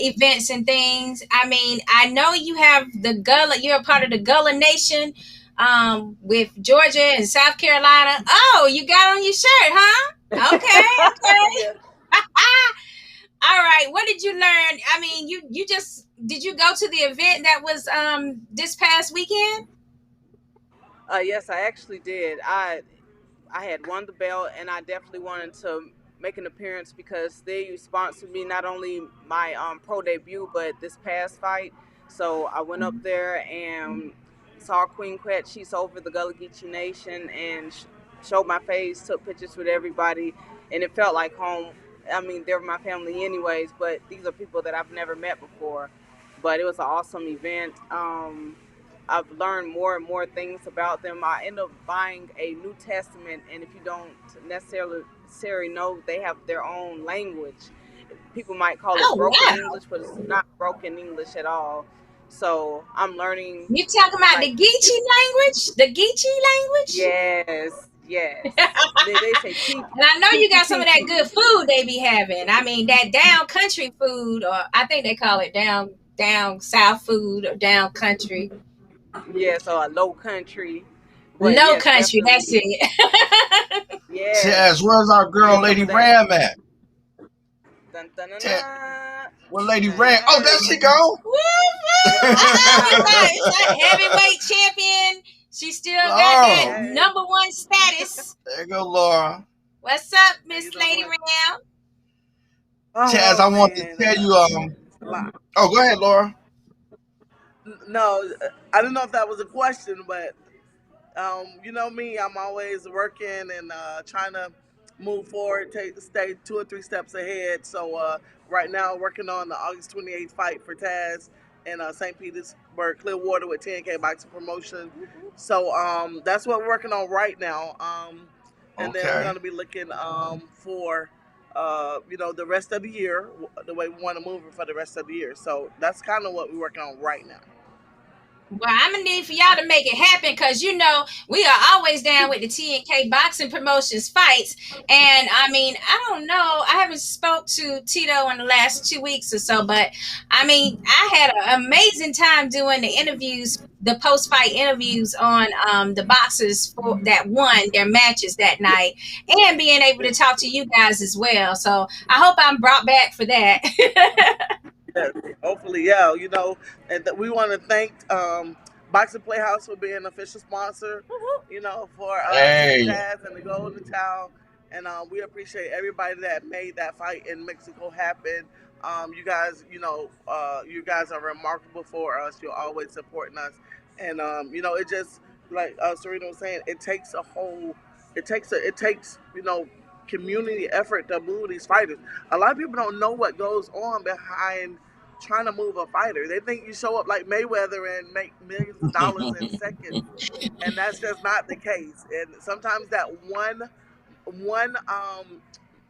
events and things, I mean, I know you have the Gullah, you're a part of the Gullah Nation with Georgia and South Carolina. Oh, you got on your shirt, huh? Okay. All right. What did you learn? I mean, did you go to the event that was this past weekend? Yes, I actually did. I had won the belt, and I definitely wanted to make an appearance because they sponsored me, not only my pro debut, but this past fight. So I went up there and saw Queen Quet. She's over the Gullah Geechee Nation, and showed my face, took pictures with everybody, and it felt like home. I mean, they're my family anyways, but these are people that I've never met before. But it was an awesome event. I've learned more and more things about them. I ended up buying a New Testament, and if you don't necessarily necessarily know they have their own language. People might call it broken English, but it's not broken English at all. So I'm learning. You talking about the Geechee language? The Geechee language? Yes. They say teeth. And I know you got some of that good food they be having. I mean, that down country food, or I think they call it down south food or down country. Yeah, so a low country. But low country, definitely. That's it. Yeah. Chaz, where's our girl, Lady Ram at? Dun, dun, dun, where Lady Ram? Oh, there she go. It's that heavyweight champion. She still got that #1 status. There you go, Laura. What's up, Miss Lady Ram? Chaz, I want to tell you. Oh, go ahead, Laura. No, I didn't know if that was a question, but you know me, I'm always working and trying to move forward, stay 2 or 3 steps ahead. So right now, working on the August 28th fight for Taz in St. Petersburg, Clearwater with T&K Boxing Promotions. So that's what we're working on right now. And then we're going to be looking for the rest of the year, the way we want to move it for the rest of the year. So that's kind of what we're working on right now. Well, I'm gonna need for y'all to make it happen, because we are always down with the T&K Boxing Promotions fights. And I mean, I don't know, I haven't spoke to Tito in the last 2 weeks or so, but I mean, I had an amazing time doing the interviews, the post-fight interviews on the boxers that won their matches that night, and being able to talk to you guys as well. So I hope I'm brought back for that. Yes, hopefully, yeah. And we want to thank Boxing PlayHouse for being an official sponsor, for us, Taz, and the Golden Towel. And we appreciate everybody that made that fight in Mexico happen. You guys, you guys are remarkable for us. You're always supporting us. And, it just, like Czarina was saying, it takes community effort to move these fighters. A lot of people don't know what goes on behind trying to move a fighter. They think you show up like Mayweather and make millions of dollars in seconds, and that's just not the case. And sometimes that one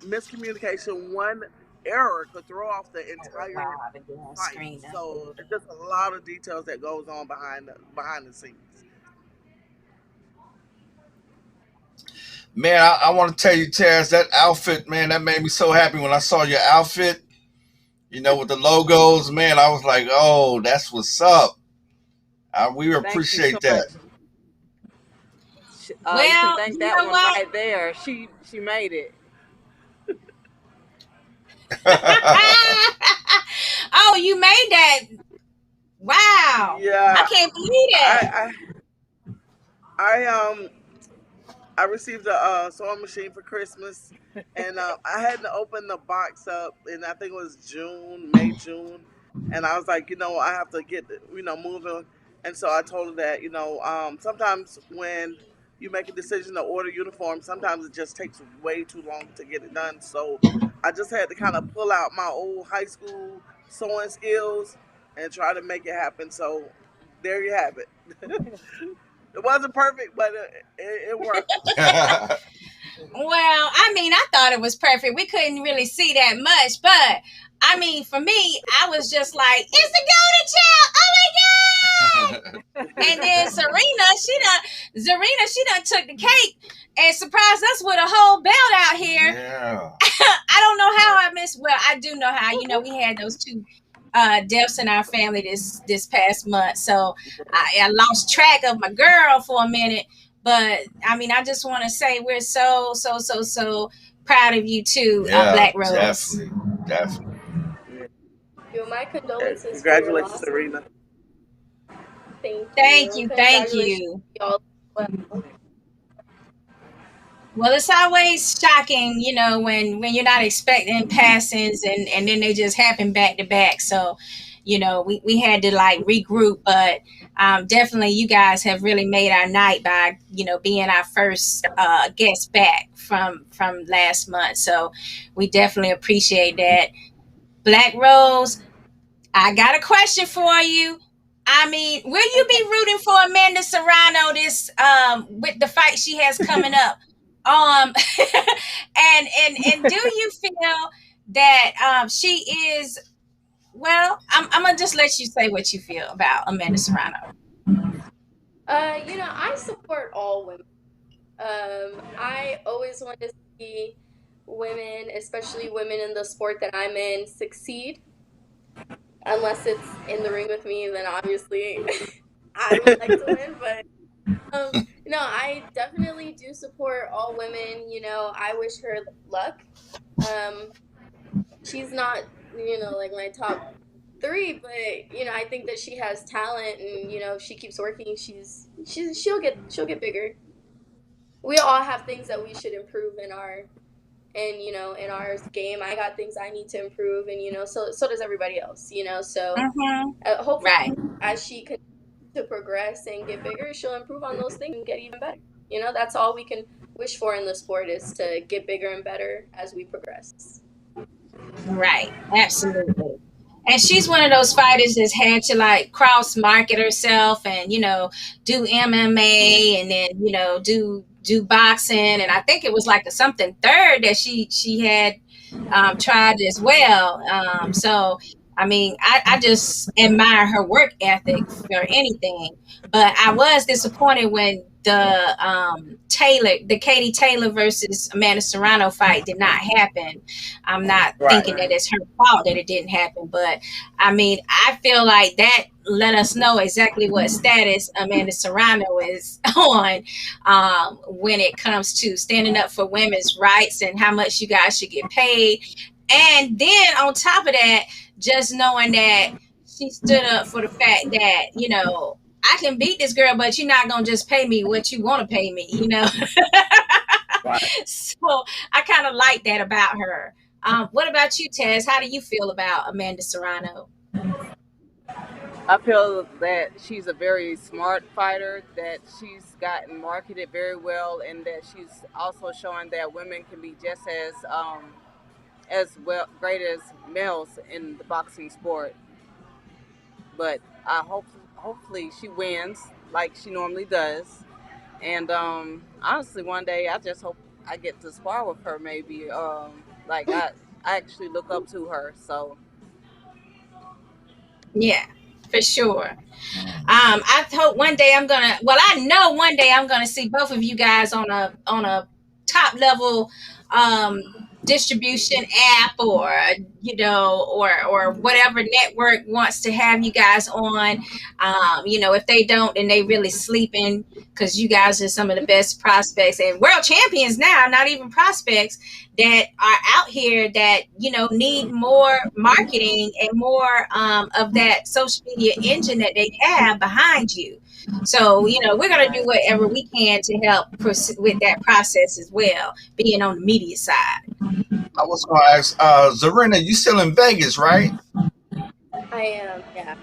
miscommunication, one error could throw off the entire fight. So there's just a lot of details that goes on behind the scenes. Man, I want to tell you, Taz, that outfit, man, that made me so happy when I saw your outfit, with the logos. Man, I was like, oh, that's what's up. We appreciate that. Well, you can thank that one right there. She made it. Oh, you made that. Wow. Yeah. I can't believe that. I received a sewing machine for Christmas, and I had to open the box up, and I think it was May, June, and I was like, I have to get, moving, and so I told her that, sometimes when you make a decision to order uniforms, sometimes it just takes way too long to get it done, so I just had to kind of pull out my old high school sewing skills and try to make it happen, so there you have it. It wasn't perfect, but it worked. Well, I mean, I thought it was perfect. We couldn't really see that much, but I mean, for me, I was just like, "It's the Golden Child! Oh my god!" And then Czarina, she done took the cake and surprised us with a whole belt out here. Yeah. I don't know how I missed. Well, I do know how. We had those 2 deaths in our family this past month, so I lost track of my girl for a minute. But I mean, I just want to say we're so proud of you too, Black Rose. Definitely. My condolences. Congratulations, Serena. Thank you. Y'all. Well, it's always shocking, when you're not expecting passings and then they just happen back to back. So, we had to regroup, but definitely you guys have really made our night by, being our first guest back from last month. So we definitely appreciate that. Black Rose, I got a question for you. I mean, will you be rooting for Amanda Serrano with the fight she has coming up And do you feel that she is, well, I'm gonna just let you say what you feel about Amanda Serrano. I support all women. I always want to see women, especially women in the sport that I'm in, succeed. Unless it's in the ring with me, then obviously I would like to win. But no, I definitely do support all women. I wish her luck. She's not, like my top three, but I think that she has talent, and if she keeps working, she'll get bigger. We all have things that we should improve in our game. I got things I need to improve, and so does everybody else. So hopefully, Right. as she continues to progress and get bigger, she'll improve on those things and get even better. That's all we can wish for in the sport, is to get bigger and better as we progress. Right. Absolutely. And she's one of those fighters that's had to like cross market herself and do MMA and then do boxing, and I think it was like something third that she had tried as well. So I mean, I just admire her work ethic for anything. But I was disappointed when the Katie Taylor versus Amanda Serrano fight did not happen. I'm not thinking that it's her fault that it didn't happen, but I mean, I feel like that let us know exactly what status Amanda Serrano is on when it comes to standing up for women's rights and how much you guys should get paid. And then on top of that, just knowing that she stood up for the fact that, I can beat this girl, but you're not going to just pay me what you want to pay me. So I kind of like that about her. What about you, Tez? How do you feel about Amanda Serrano? I feel that she's a very smart fighter, that she's gotten marketed very well, and that she's also showing that women can be just as well great as males in the boxing sport. But hopefully she wins like she normally does. And honestly, one day I just hope I get to spar with her. Maybe like I actually look up to her. So Yeah, for sure. I hope one day I know one day I'm gonna see both of you guys on a top level distribution app, or or whatever network wants to have you guys on. If they don't, then they really sleeping, because you guys are some of the best prospects and world champions now, not even prospects, that are out here that need more marketing and more of that social media engine that they have behind you. So we're going to do whatever we can to help with that process as well, being on the media side. I was going to ask, Czarina, you still in Vegas, right? I am, yeah.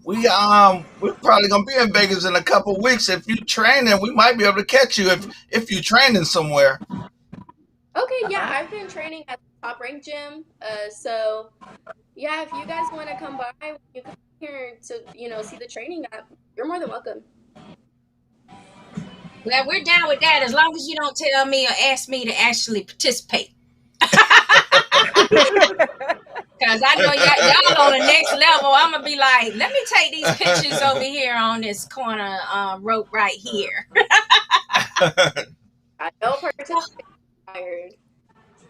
We're probably gonna be in Vegas in a couple of weeks. If you training, we might be able to catch you if you training somewhere. Okay, yeah, I've been training at the Top Rank Gym. So yeah, if you guys want to come by, when you come here to see the training, you're more than welcome. Well, we're down with that as long as you don't tell me or ask me to actually participate. Because I know y'all on the next level. I'm going to be like, let me take these pictures over here on this corner rope right here. I know participate.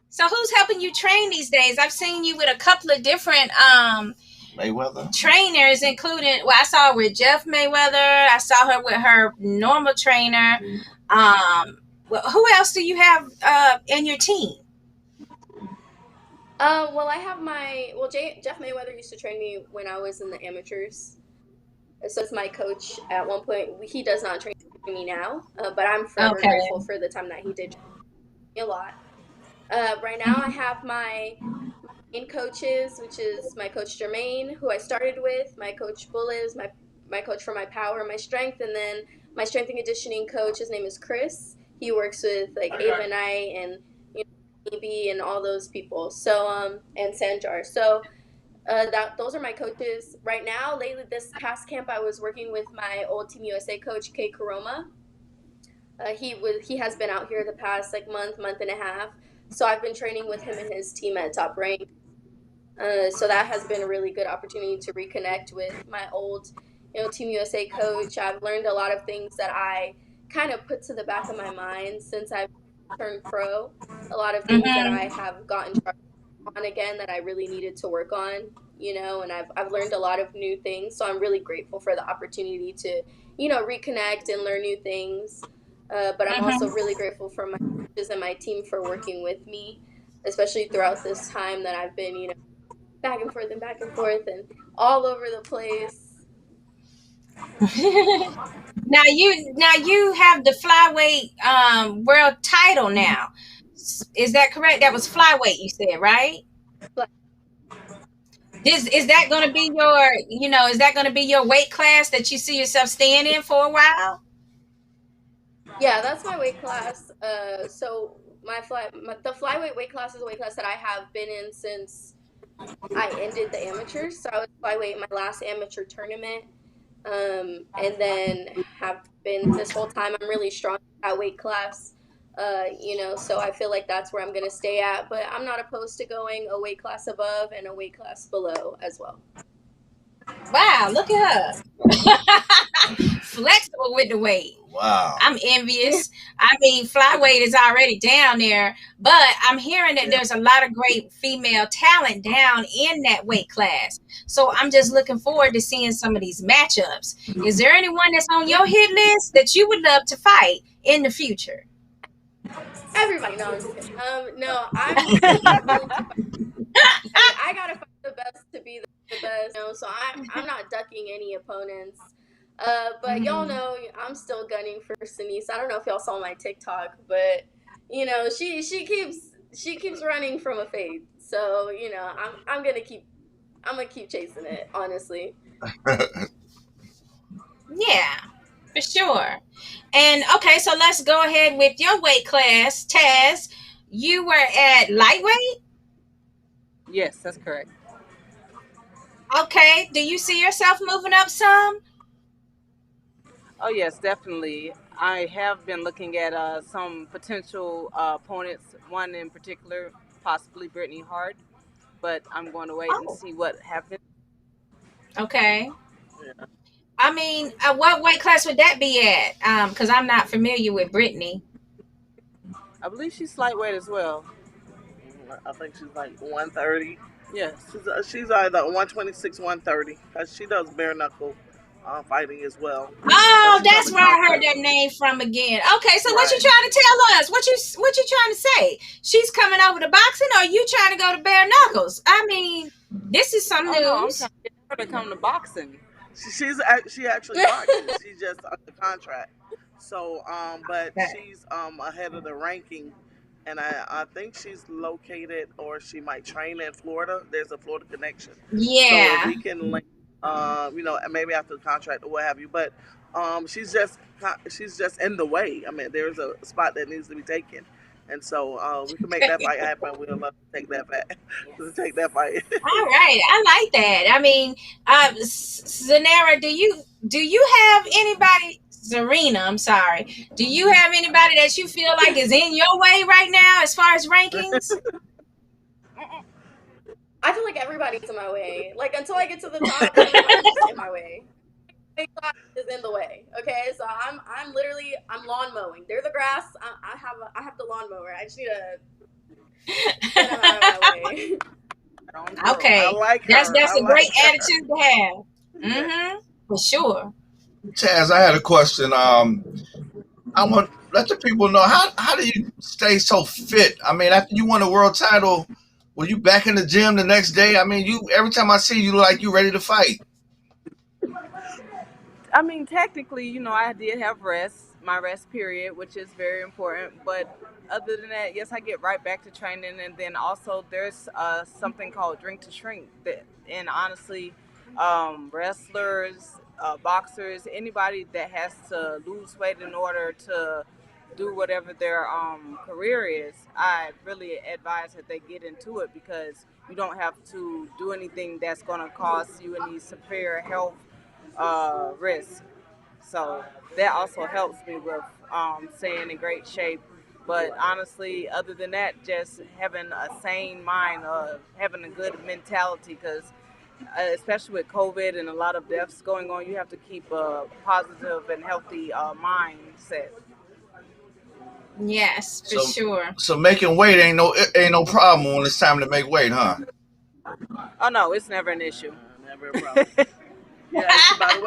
So who's helping you train these days? I've seen you with a couple of different Mayweather trainers, including, I saw her with Jeff Mayweather. I saw her with her normal trainer. Who else do you have in your team? Well, I have Jeff Mayweather used to train me when I was in the amateurs. So it's my coach at one point. He does not train me now, but I'm forever grateful for the time that he did train me a lot. Right now I have my main coaches, which is my coach Jermaine, who I started with, my coach Bull is my coach for my power and my strength, and then my strength and conditioning coach, his name is Chris. He works with like Ava and I and EB and all those people. So and Sanjar. So those are my coaches right now. Lately, this past camp, I was working with my old Team USA coach, Kay Karoma. He has been out here the past like month and a half. So I've been training with him and his team at Top Rank. So that has been a really good opportunity to reconnect with my old, Team USA coach. I've learned a lot of things that I kind of put to the back of my mind since I've turned pro. A lot of things that I have gotten on again that I really needed to work on, and I've learned a lot of new things. So I'm really grateful for the opportunity to, reconnect and learn new things. But I'm also really grateful for my coaches and my team for working with me, especially throughout this time that I've been, back and forth and back and forth and all over the place. Now you have the flyweight world title now. Is that correct? That was flyweight, you said, right? But Is that going to be is that going to be your weight class that you see yourself staying in for a while? yeah, that's my weight class. So the flyweight weight class is a weight class that I have been in since I ended the amateurs. So I was flyweight in my last amateur tournament, and then have been this whole time. I'm really strong at weight class. So I feel like that's where I'm gonna stay at. But I'm not opposed to going a weight class above and a weight class below as well. Wow, look at her. Flexible with the weight. Wow. I'm envious. I mean, flyweight is already down there, but I'm hearing that there's a lot of great female talent down in that weight class. So I'm just looking forward to seeing some of these matchups. Is there anyone that's on your hit list that you would love to fight in the future? Everybody, no, I'm just kidding. No, I'm willing to fight. I gotta fight the best to be the best, so I'm not ducking any opponents. But y'all know I'm still gunning for Sinise. I don't know if y'all saw my TikTok, but she keeps running from a fade. So I'm gonna keep chasing it, honestly. Yeah, for sure. And okay, so let's go ahead with your weight class, Taz. You were at lightweight? Yes, that's correct. Okay. Do you see yourself moving up some? Oh yes, definitely. I have been looking at some potential opponents. One in particular, possibly Brittany Hart, but I'm going to wait and Oh, see what happens. okay. Yeah. I mean, what weight class would that be at? Because I'm not familiar with Brittany. I believe she's lightweight as well. I think she's like 130. Yes. She's either 126, 130, because she does bare knuckle fighting as well. So Oh, she's on that's the where I heard contract. that name from again. Okay, so what you Right. trying to tell us? What you trying to say? She's coming over to boxing, or you trying to go to bare knuckles? I mean, this is some Oh no, I'm news. trying to get her to come to boxing. She actually boxes. She's just under contract. So, but Okay. she's ahead of the ranking, and I think she's located or she might train in Florida. There's a Florida connection, so Yeah. we can link. Maybe after the contract or what have you. But she's just in the way. I mean, there's a spot that needs to be taken, and so we can make that fight happen. We'll love to take that fight. To take that fight. All right, I like that. I mean, Zanera, do you have anybody? Zarina, I'm sorry. Do you have anybody that you feel like is in your way right now as far as rankings? I feel like everybody's in my way. Like until I get to the top, everybody's just in my way. Weight class is in the way. Okay, so I'm literally lawn mowing. They're the grass. I have the lawnmower. I just need to get them out of my way. I Okay, like that's her. that's I a great like her. attitude to have. Mm-hmm. For sure. Chaz, I had a question. I want let the people know how do you stay so fit? I mean, after you won a world title, were you back in the gym the next day? I mean, you every time I see you, look like you ready to fight. I mean, technically, I did have rest, my rest period, which is very important. But other than that, yes, I get right back to training. And then also, there's something called drink to shrink. And honestly, wrestlers, boxers, anybody that has to lose weight in order to do whatever their career is, I really advise that they get into it because you don't have to do anything that's going to cause you any severe health risk. So that also helps me with staying in great shape. But honestly, other than that, just having a sane mind, having a good mentality, because especially with COVID and a lot of deaths going on, you have to keep a positive and healthy mindset. Yes, for So sure. so making weight ain't no problem when it's time to make weight, huh? Oh no, it's never an issue. Never a problem. Yeah. By the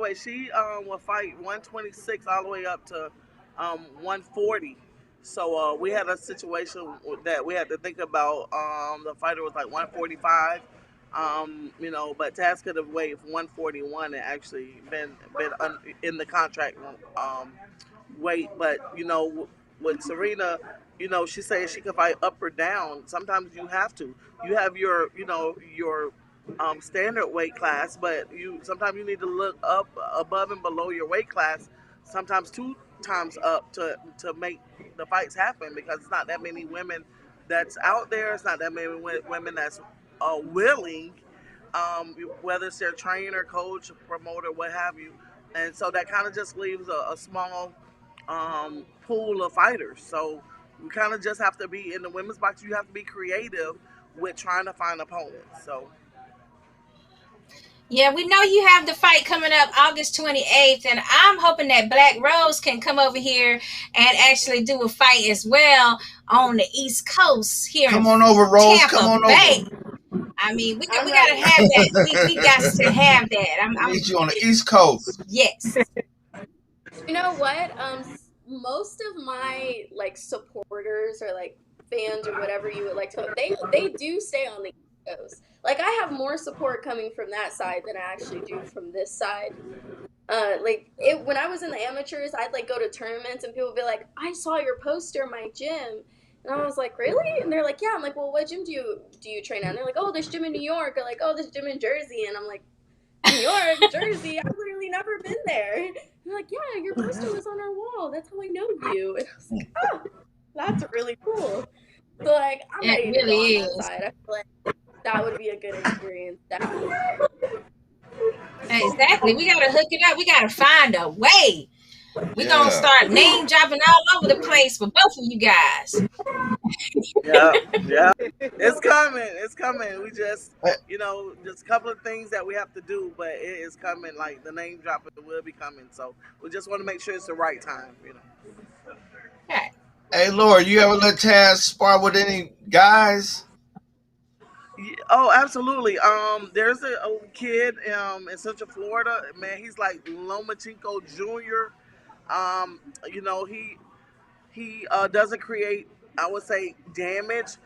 way, she will fight 126 all the way up to 140. So we had a situation that we had to think about. The fighter was like 145. But Taz could have weighed 141 and actually been in the contract weight. But with Serena, she says she can fight up or down. Sometimes you have to. You have your standard weight class, but sometimes you need to look up, above and below your weight class. Sometimes two times up to make the fights happen, because it's not that many women that's out there. It's not that many women that's willing, whether it's their trainer, coach, promoter, what have you. And so that kind of just leaves a small pool of fighters. So we kind of just have to be in the women's box. You have to be creative with trying to find opponents. So Yeah, we know you have the fight coming up August 28th, and I'm hoping that Black Rose can come over here and actually do a fight as well on the East Coast here Come in on over, Rose. Tampa Come on Bay. over. I mean, we I'm gotta ready. have that. We got to have that. We need you on the East Coast. Yes. You know what? Most of my like supporters or like fans or whatever you would like to, they do stay on the East Coast. Like I have more support coming from that side than I actually do from this side. When I was in the amateurs, I'd like go to tournaments and people would be like, "I saw your poster in my gym." And I was like, "Really?" And they're like, "Yeah." I'm like, "Well, what gym do you train at?" And they're like, "Oh, this gym in New York," or like, "Oh, this gym in Jersey." And I'm like, New York, Jersey. I've literally never been there. They're like, yeah, your poster was on our wall. That's how I know you. And I was like, oh, that's really cool. So like, I'm It ready to go really on that is. side. I feel like that would be a good experience, definitely. Exactly. We gotta hook it up. We gotta find a way. We're gonna Yeah. start name dropping all over the place for both of you guys. yeah, yeah, it's coming. It's coming. We just Hey, just a couple of things that we have to do, but it is coming. Like the name dropping will be coming. So we just want to make sure it's the right time. Okay. hey, Laura, you ever let Taz spar with any guys? Oh, absolutely. There's a kid in Central Florida. Man, he's like Lomachenko Jr. Um, you know, he doesn't create, I would say, damage.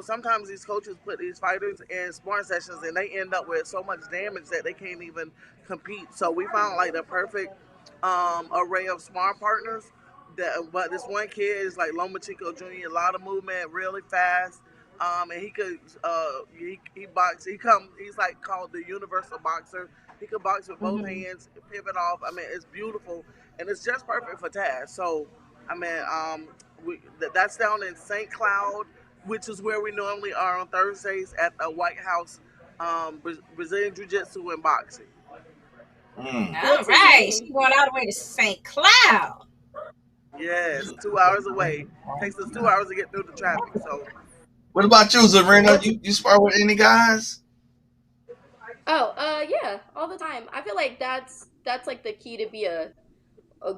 Sometimes these coaches put these fighters in sparring sessions and they end up with so much damage that they can't even compete. So we found like the perfect array of sparring partners. But this one kid is like Lomachenko Jr. A lot of movement, really fast. And he could he box. He's like called the universal boxer. He could box with both Mm-hmm. hands, pivot off. I mean, it's beautiful and it's just perfect for Taz. So I mean, that's down in St. Cloud, which is where we normally are on Thursdays at the White House, Brazilian Jiu Jitsu and boxing. Mm. All What's his right. She name? going all the way to St. Cloud. Yes, 2 hours away. Takes us 2 hours to get through the traffic. So, What about you, Zarina? What's You spar with any guys? yeah, all the time. I feel like that's like the key to be a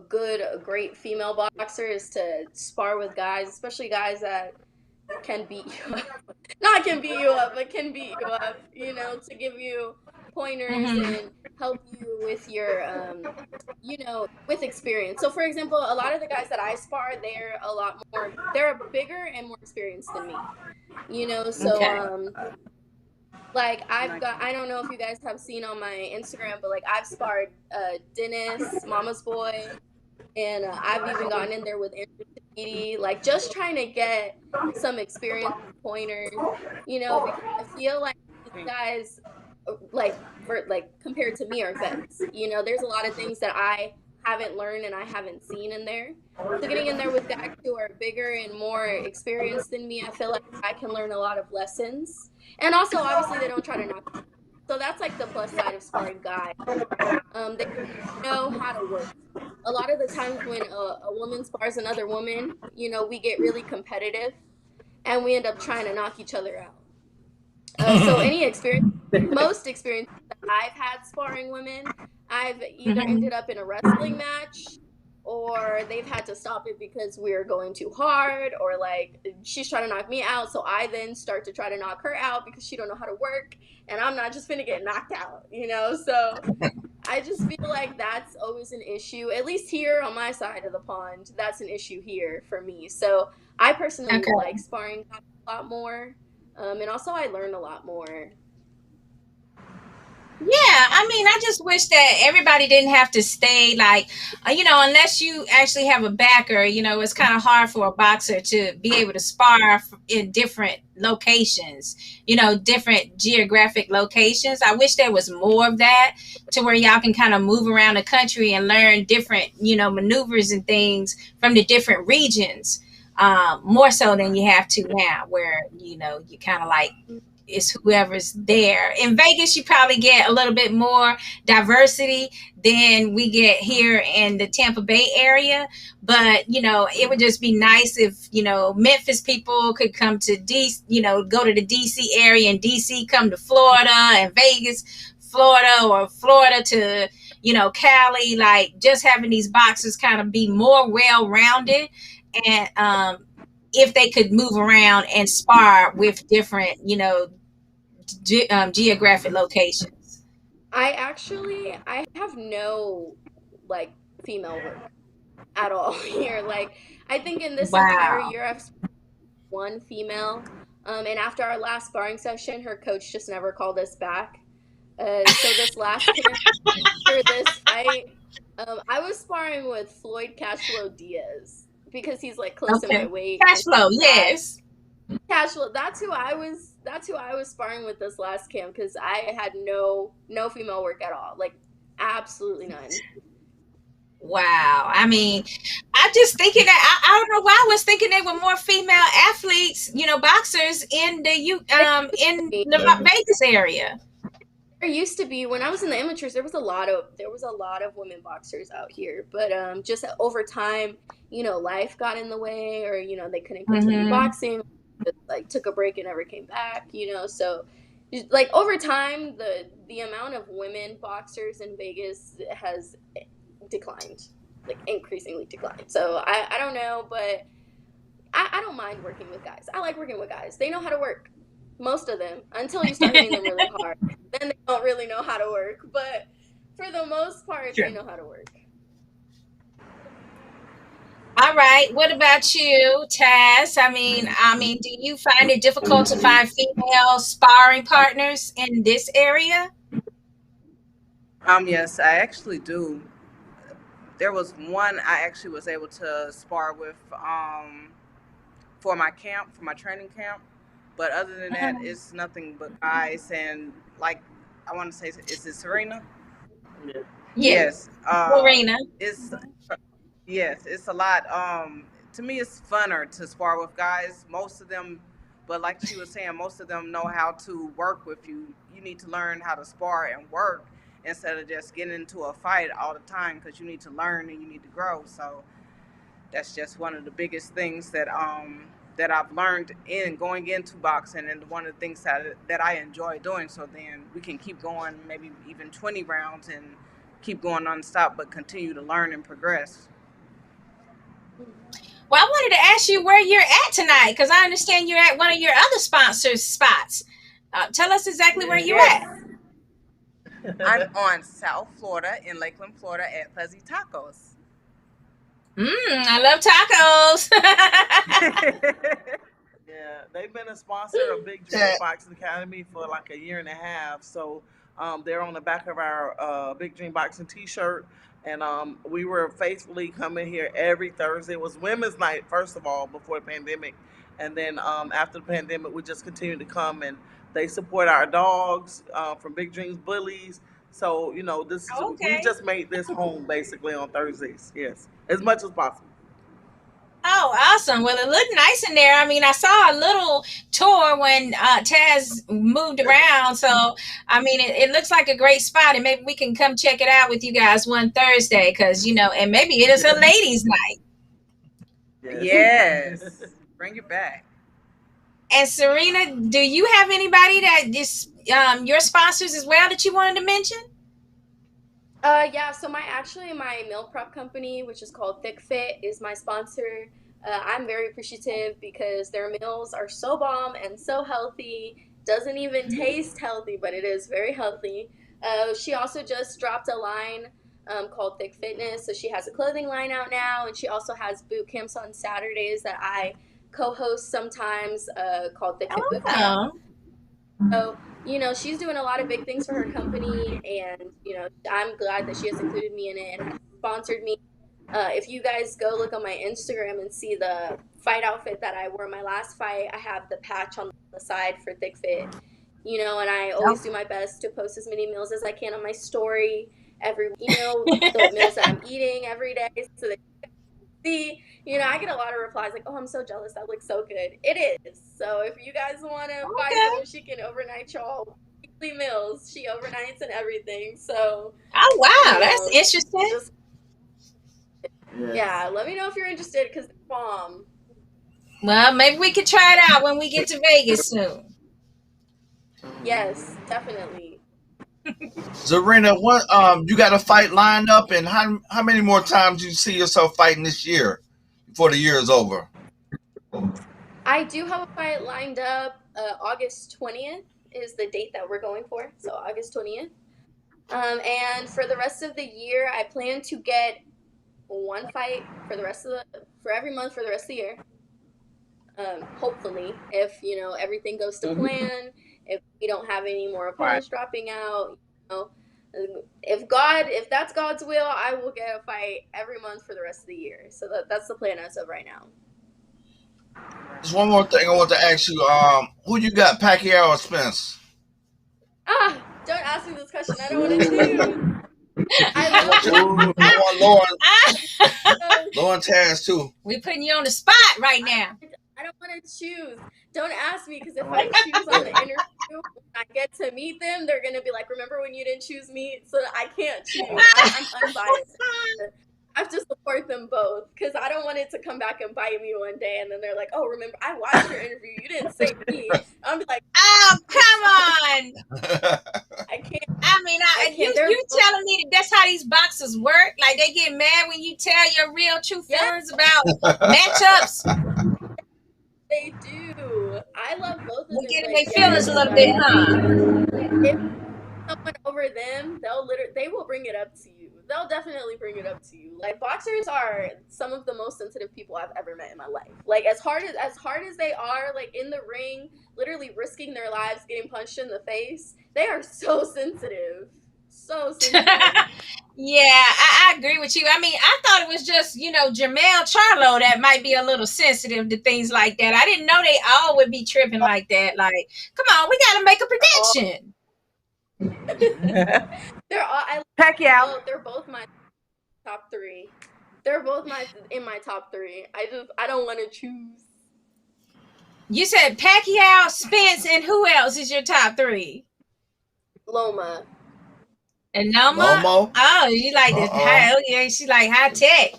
great female boxer is to spar with guys, especially guys that can beat you up. Not can beat you up, but can beat you up, to give you pointers Mm-hmm. and help you with your with experience. So for example, a lot of the guys that I spar, they're bigger and more experienced than me. So Okay. like I don't know if you guys have seen on my Instagram, but like I've sparred Dennis, Mama's Boy, and I've even gotten in there with Andrew Tabiti, like just trying to get some experience pointers, because I feel like these guys, like compared to me, are vets. There's a lot of things that I haven't learned and I haven't seen in there. So getting in there with guys who are bigger and more experienced than me, I feel like I can learn a lot of lessons. And also, obviously, they don't try to knock. So that's like the plus side of sparring guys. They know how to work. A lot of the times when a woman spars another woman, we get really competitive and we end up trying to knock each other out. So most experiences that I've had sparring women, I've either ended up in a wrestling match or they've had to stop it because we're going too hard, or like she's trying to knock me out, so I then start to try to knock her out because she don't know how to work and I'm not just finna get knocked out, so I just feel like that's always an issue, at least here on my side of the pond. That's an issue here for me. So I personally like sparring a lot more, and also I learn a lot more. Yeah, I mean, I just wish that everybody didn't have to stay like, unless you actually have a backer, it's kind of hard for a boxer to be able to spar in different locations, different geographic locations. I wish there was more of that to where y'all can kind of move around the country and learn different, maneuvers and things from the different regions, more so than you have to now, where, you kind of like, it's whoever's there. In Vegas, you probably get a little bit more diversity than we get here in the Tampa Bay area. But, it would just be nice if, Memphis people could come to go to the DC area, and DC come to Florida, and Vegas, Florida, or Florida to, Cali. Like, just having these boxers kind of be more well-rounded, and if they could move around and spar with different, geographic locations. I have no like female work at all here. Like, I think in this entire year I've one female, and after our last sparring session, her coach just never called us back. So this last camp, after this fight, I was sparring with Floyd Cashflow Diaz because he's like close to my weight. Cashflow, yes. Cashflow. That's who I was sparring with this last camp because I had no female work at all. Like, absolutely none. Wow. I mean, I'm just thinking that I don't know why I was thinking there were more female athletes, boxers in the Vegas area. There used to be, when I was in the amateurs, there was a lot of women boxers out here, but just over time, life got in the way, or they couldn't continue boxing, like took a break and never came back, so like over time the amount of women boxers in Vegas has declined, like increasingly declined. So I don't know, but I don't mind working with guys. I like working with guys. They know how to work, most of them, until you start hitting them really hard. Then they don't really know how to work, but for the most part, they know how to work. All right. What about you, Taz? I mean, do you find it difficult to find female sparring partners in this area? Yes, I actually do. There was one I actually was able to spar with for my training camp. But other than that, it's nothing but guys. And like, I want to say, is it Czarina? Yeah. Yes. Czarina. It's a lot. To me, it's funner to spar with guys. Most of them, but like she was saying, most of them know how to work with you. You need to learn how to spar and work instead of just getting into a fight all the time, because you need to learn and you need to grow. So that's just one of the biggest things that I've learned in going into boxing, and one of the things that I enjoy doing. So then we can keep going, maybe even 20 rounds, and keep going nonstop, but continue to learn and progress. Well, I wanted to ask you where you're at tonight, because I understand you're at one of your other sponsors' spots. Tell us exactly where you're at. I'm on South Florida, in Lakeland, Florida, at Fuzzy Tacos. I love tacos. Yeah, they've been a sponsor of Big Dream Boxing Academy for like a year and a half. So they're on the back of our Big Dream Boxing t-shirt. And we were faithfully coming here every Thursday. It was Women's Night, first of all, before the pandemic. And then after the pandemic, we just continued to come, and they support our dogs from Big Dreams Bullies. So, we just made this home basically on Thursdays. Yes, as much as possible. Oh, awesome. Well, it looked nice in there. I mean, I saw a little tour when Taz moved around. So, I mean, it looks like a great spot. And maybe we can come check it out with you guys one Thursday because, and maybe it is a ladies' night. Yes. Bring it back. And Serena, do you have anybody that just your sponsors as well that you wanted to mention? Yeah, so my meal prep company, which is called Thick Fit, is my sponsor. I'm very appreciative because their meals are so bomb and so healthy. Doesn't even taste healthy, but it is very healthy. She also just dropped a line called Thick Fitness. So she has a clothing line out now, and she also has boot camps on Saturdays that I co-host sometimes called Thick Fit Boot Camp. So, she's doing a lot of big things for her company, and, I'm glad that she has included me in it and has sponsored me. If you guys go look on my Instagram and see the fight outfit that I wore my last fight, I have the patch on the side for Thick Fit, and I always do my best to post as many meals as I can on my story every, the meals that I'm eating every day so that see, I get a lot of replies like, "Oh, I'm so jealous. That looks so good." It is. So if you guys want to buy some, she can overnight y'all weekly meals. She overnights and everything. So. Oh wow, that's interesting. Yeah, let me know if you're interested because it's bomb. Well, maybe we could try it out when we get to Vegas soon. Yes, definitely. Czarina, what you got a fight lined up, and how many more times do you see yourself fighting this year before the year is over? I do have a fight lined up. August 20th is the date that we're going for. So August 20th. And for the rest of the year, I plan to get one fight for every month for the rest of the year. Hopefully, if everything goes to plan, if we don't have any more opponents dropping out, if that's God's will, I will get a fight every month for the rest of the year. So that's the plan as of right now. There's one more thing I want to ask you. Who you got, Pacquiao or Spence? Don't ask me this question. I don't want to choose. I want Lauren Taz too. We're putting you on the spot right now. I don't want to choose. Don't ask me because if I choose on the interview, when I get to meet them, they're gonna be like, "Remember when you didn't choose me?" So I can't choose. I'm unbiased. I have to support them both because I don't want it to come back and bite me one day, and then they're like, "Oh, remember I watched your interview. You didn't say me." I'll be like, "Oh, come on." I can't. I mean, you telling me that's how these boxers work? Like they get mad when you tell your real true feelings about matchups? They do. I love both of them. We're getting their feelings a little bit, huh? If someone over them, they will bring it up to you. They'll definitely bring it up to you. Like boxers are some of the most sensitive people I've ever met in my life. Like as hard as they are, like in the ring, literally risking their lives getting punched in the face, they are so sensitive. So sensitive. Yeah, I agree with you. I mean, I thought it was just, Jermell Charlo that might be a little sensitive to things like that. I didn't know they all would be tripping like that. Like, come on, we got to make a prediction. Pacquiao. They're both my top three. They're both in my top three. I don't want to choose. You said Pacquiao, Spence, and who else is your top three? Loma. And Lomo? Oh, you like this? Okay, she like high tech.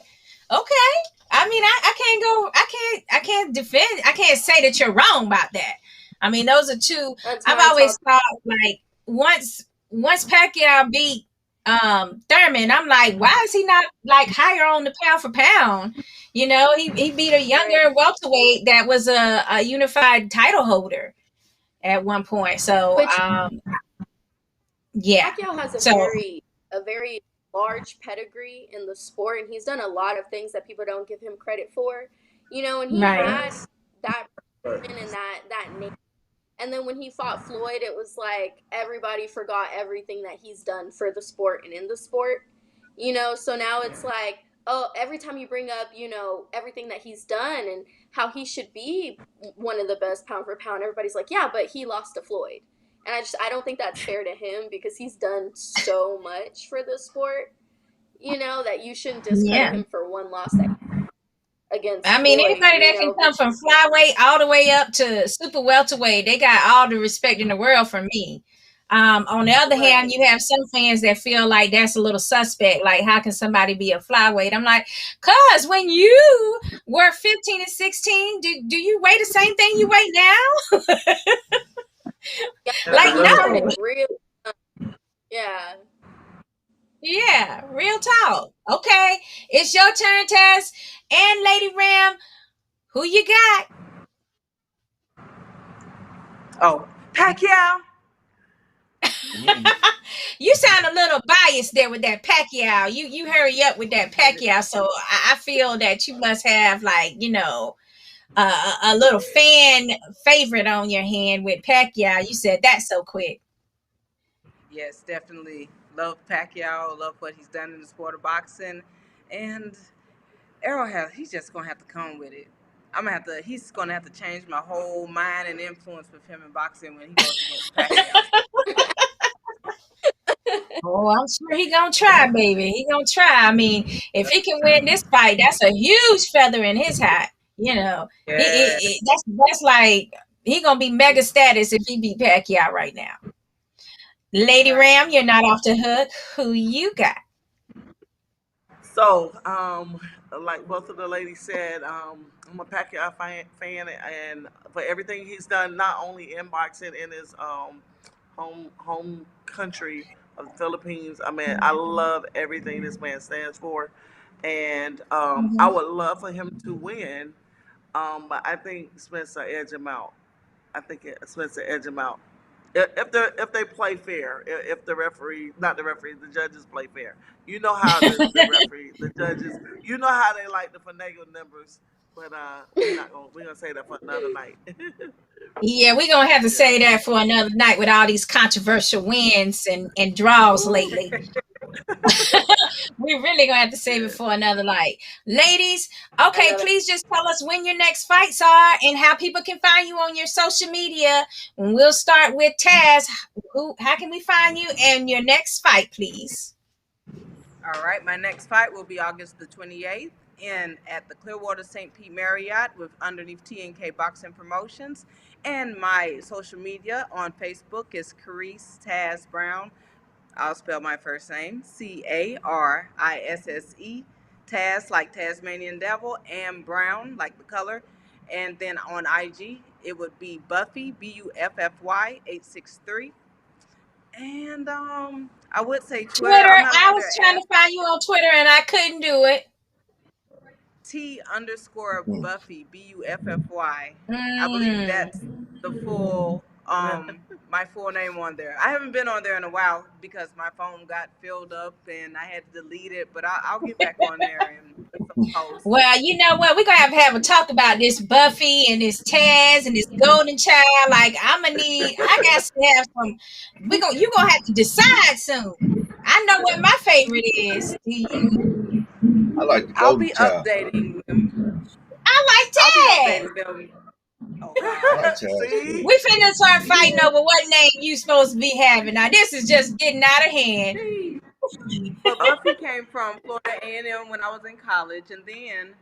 Okay. I mean, I can't defend. I can't say that you're wrong about that. I mean, those are two. I've always thought like once Pacquiao beat Thurman, I'm like, why is he not like higher on the pound for pound? He beat a younger welterweight that was a unified title holder at one point. So yeah. Pacquiao has a very large pedigree in the sport, and he's done a lot of things that people don't give him credit for. And he had that person and that name. And then when he fought Floyd, it was like everybody forgot everything that he's done for the sport and in the sport. So now it's like, oh, every time you bring up, everything that he's done and how he should be one of the best pound for pound, everybody's like, yeah, but he lost to Floyd. And I don't think that's fair to him because he's done so much for the sport, that you shouldn't discredit him for one loss that against I mean, Floyd. anybody that can come from flyweight all the way up to super welterweight, they got all the respect in the world from me. On the other hand, you have some fans that feel like that's a little suspect. Like, how can somebody be a flyweight? I'm like, cause when you were 15 and 16, do you weigh the same thing you weigh now? Like, no. Real, yeah. Yeah, real talk. Okay, it's your turn, Taz and Lady Ram. Who you got? Oh, Pacquiao. You sound a little biased there with that Pacquiao. You hurry up with that Pacquiao. So I feel that you must have, like, a little fan favorite on your hand with Pacquiao. You said that so quick. Yes, definitely love Pacquiao. Love what he's done in the sport of boxing, and he's just gonna have to come with it. He's gonna have to change my whole mind and influence with him in boxing when he goes against Pacquiao. Oh, I'm sure he gonna try, baby. He gonna try. I mean, if he can win this fight, that's a huge feather in his hat. That's like he gonna be mega status if he beat Pacquiao right now. Lady Ram, you're not off the hook. Who you got? So, like both of the ladies said, I'm a Pacquiao fan, and for everything he's done, not only in boxing in his home country of the Philippines. I mean, I love everything this man stands for, and I would love for him to win. But I think Spencer edge him out. I think Spencer edge him out. If they play fair, if the referee, not the referee, the judges play fair. You know how the referee, the judges, you know how they like the finagle numbers. But we're gonna say that for another night. Yeah, we're gonna have to say that for another night with all these controversial wins and draws lately. We're really gonna have to save it for another night. Ladies, okay, please just tell us when your next fights are and how people can find you on your social media. And we'll start with Taz. How can we find you and your next fight, please? All right, my next fight will be August the 28th at the Clearwater St. Pete Marriott with underneath T&K Boxing Promotions. And my social media on Facebook is Carisse Taz Brown. I'll spell my first name, Carisse, Taz like Tasmanian Devil, and Brown like the color. And then on IG, it would be Buffy, Buffy 863. And I would say Twitter. I was trying to find you on Twitter and I couldn't do it. T_Buffy, Buffy. I believe that's the full my full name on there. I haven't been on there in a while because my phone got filled up and I had to delete it, but I'll get back on there and put some posts. Well, you know what? We're gonna have a talk about this Buffy and this Taz and this Golden Child. Like, I got to have some. You're gonna have to decide soon. I know what my favorite is. Do you? I like the I'll be Child. updating them. I like Taz. I'll be updating them. Oh, God. We finna start fighting over what name you supposed to be having. Now this is just getting out of hand. But Buffy came from Florida A&M when I was in college, and then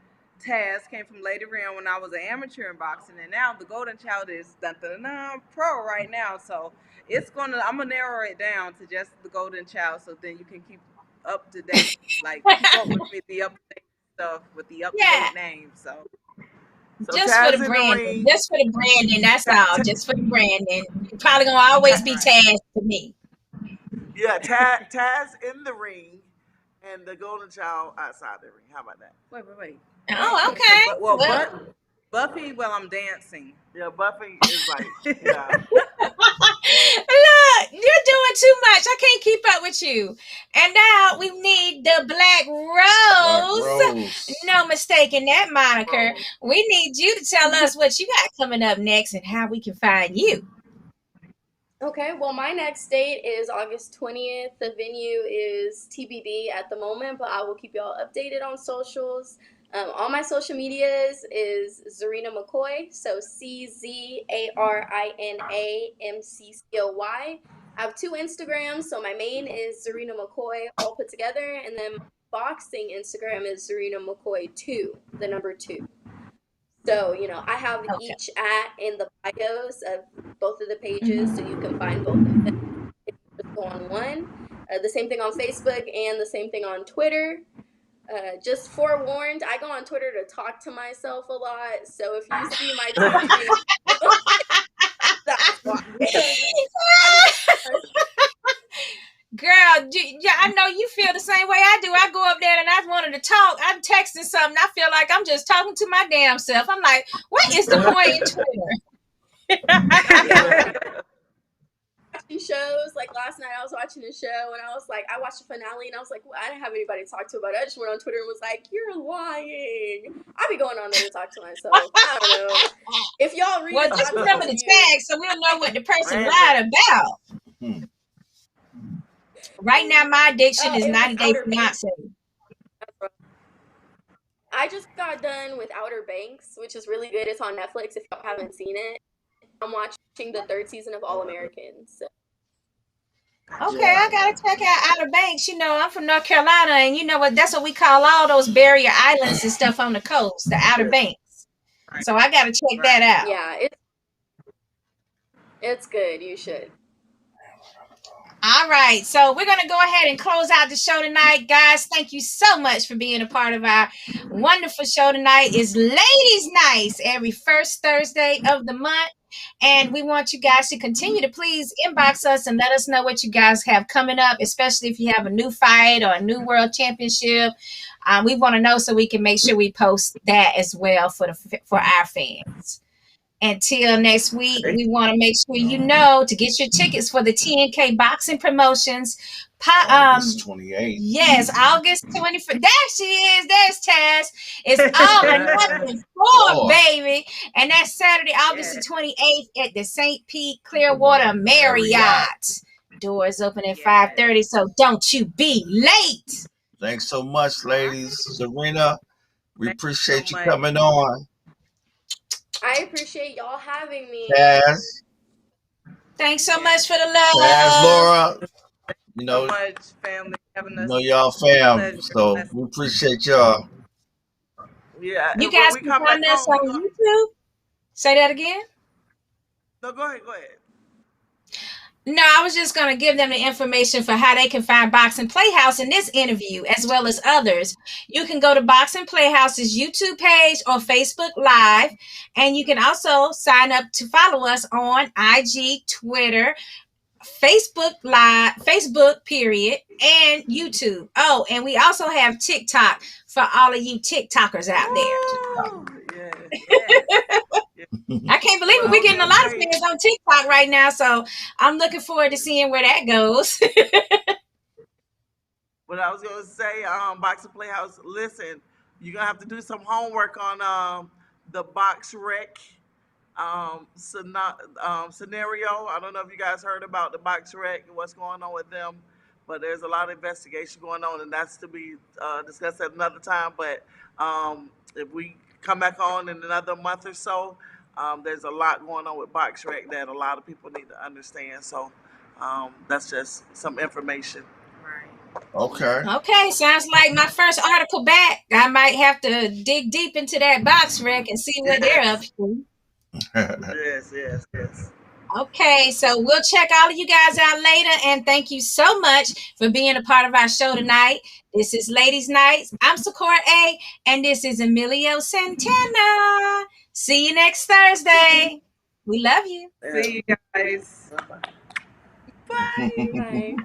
Taz came from Lady Ram when I was an amateur in boxing, and now the Golden Child is pro right now. So I'm gonna narrow it down to just the Golden Child, so then you can keep up to date, like keep up with me, the up to date stuff with the up to date names. So just for the branding. Just for the branding, that's all. Just for the branding. You're probably gonna always be Taz to me. Yeah, Taz in the ring and the Golden Child outside the ring. How about that? Wait. Oh, okay. Buffy, I'm dancing. Yeah, Buffy is like, yeah. Look, you're doing too much. I can't keep up with you. And now we need the Black Rose. No mistake in that moniker. We need you to tell us what you got coming up next and how we can find you. Okay, well, my next date is August 20th. The venue is TBD at the moment, but I will keep y'all updated on socials. All my social medias is Czarina McCoy, so CZARINAMCCOY. I have 2 Instagrams, so my main is Czarina McCoy, all put together, and then boxing Instagram is Czarina McCoy 2, the number 2. So, you know, I have each in the bios of both of the pages, so you can find both of them if you just go on one. The same thing on Facebook and the same thing on Twitter. Just forewarned, I go on Twitter to talk to myself a lot. So if you see my tweets being that's why. Girl, yeah, I know you feel the same way I do. I go up there and I wanted to talk. I'm texting something. I feel like I'm just talking to my damn self. I'm like, what is the point in Twitter? Watching shows, like last night I was watching a show and I was like, I watched the finale and I was like, well, I didn't have anybody to talk to about it. I just went on Twitter and was like, you're lying. I'll be going on there to talk to myself. I don't know. If y'all read it, just remember the tag so we'll know what the person lied about. Right now, my addiction is 90 Day Fiance. I just got done with Outer Banks, which is really good. It's on Netflix if y'all haven't seen it. I'm watching the 3rd season of All Americans. So. Okay, I gotta check out Outer Banks. You know, I'm from North Carolina, and you know what? That's what we call all those barrier islands and stuff on the coast, the Outer Banks. So I gotta check that out. Yeah, it's good. You should. All right, so we're going to go ahead and close out the show tonight. Guys, thank you so much for being a part of our wonderful show tonight. It's Ladies Nights every first Thursday of the month. And we want you guys to continue to please inbox us and let us know what you guys have coming up, especially if you have a new fight or a new world championship. We want to know so we can make sure we post that as well for our fans. Until next week, we want to make sure you know to get your tickets for the T&K Boxing Promotions. August 28th. Yes, August 24th. There she is. There's Taz. It's all or nothing for, baby. And that's Saturday, August the 28th at the St. Pete Clearwater Marriott. Doors open at 5:30, so don't you be late. Thanks so much, ladies. Czarina, we appreciate you coming on. I appreciate y'all having me. Taz. Thanks so much for the love. Taz, Laura. You know, so much, family, having us. You know y'all fam, so we appreciate y'all. Yeah. You guys can find us on YouTube. Say that again. No, go ahead. No, I was just going to give them the information for how they can find Boxing PlayHouse in this interview, as well as others. You can go to Boxing PlayHouse's YouTube page or Facebook Live, and you can also sign up to follow us on IG, Twitter, Facebook Live, Facebook period, and YouTube. Oh, and we also have TikTok for all of you TikTokers out there. I can't believe it. We're getting a lot of fans on TikTok right now, so I'm looking forward to seeing where that goes. What I was going to say, Boxing PlayHouse, listen, you're going to have to do some homework on the box wreck scenario. I don't know if you guys heard about the box wreck and what's going on with them, but there's a lot of investigation going on, and that's to be discussed at another time. But if we come back on in another month or so, there's a lot going on with box wreck that a lot of people need to understand. So that's just some information. Okay, sounds like my first article back. I might have to dig deep into that box wreck and see what they're up to. Yes. Okay, so we'll check all of you guys out later, and thank you so much for being a part of our show tonight. This is Ladies Nights. I'm Sakura A, and this is Emelio Santana. See you next Thursday. We love you. See you guys. Bye. Bye.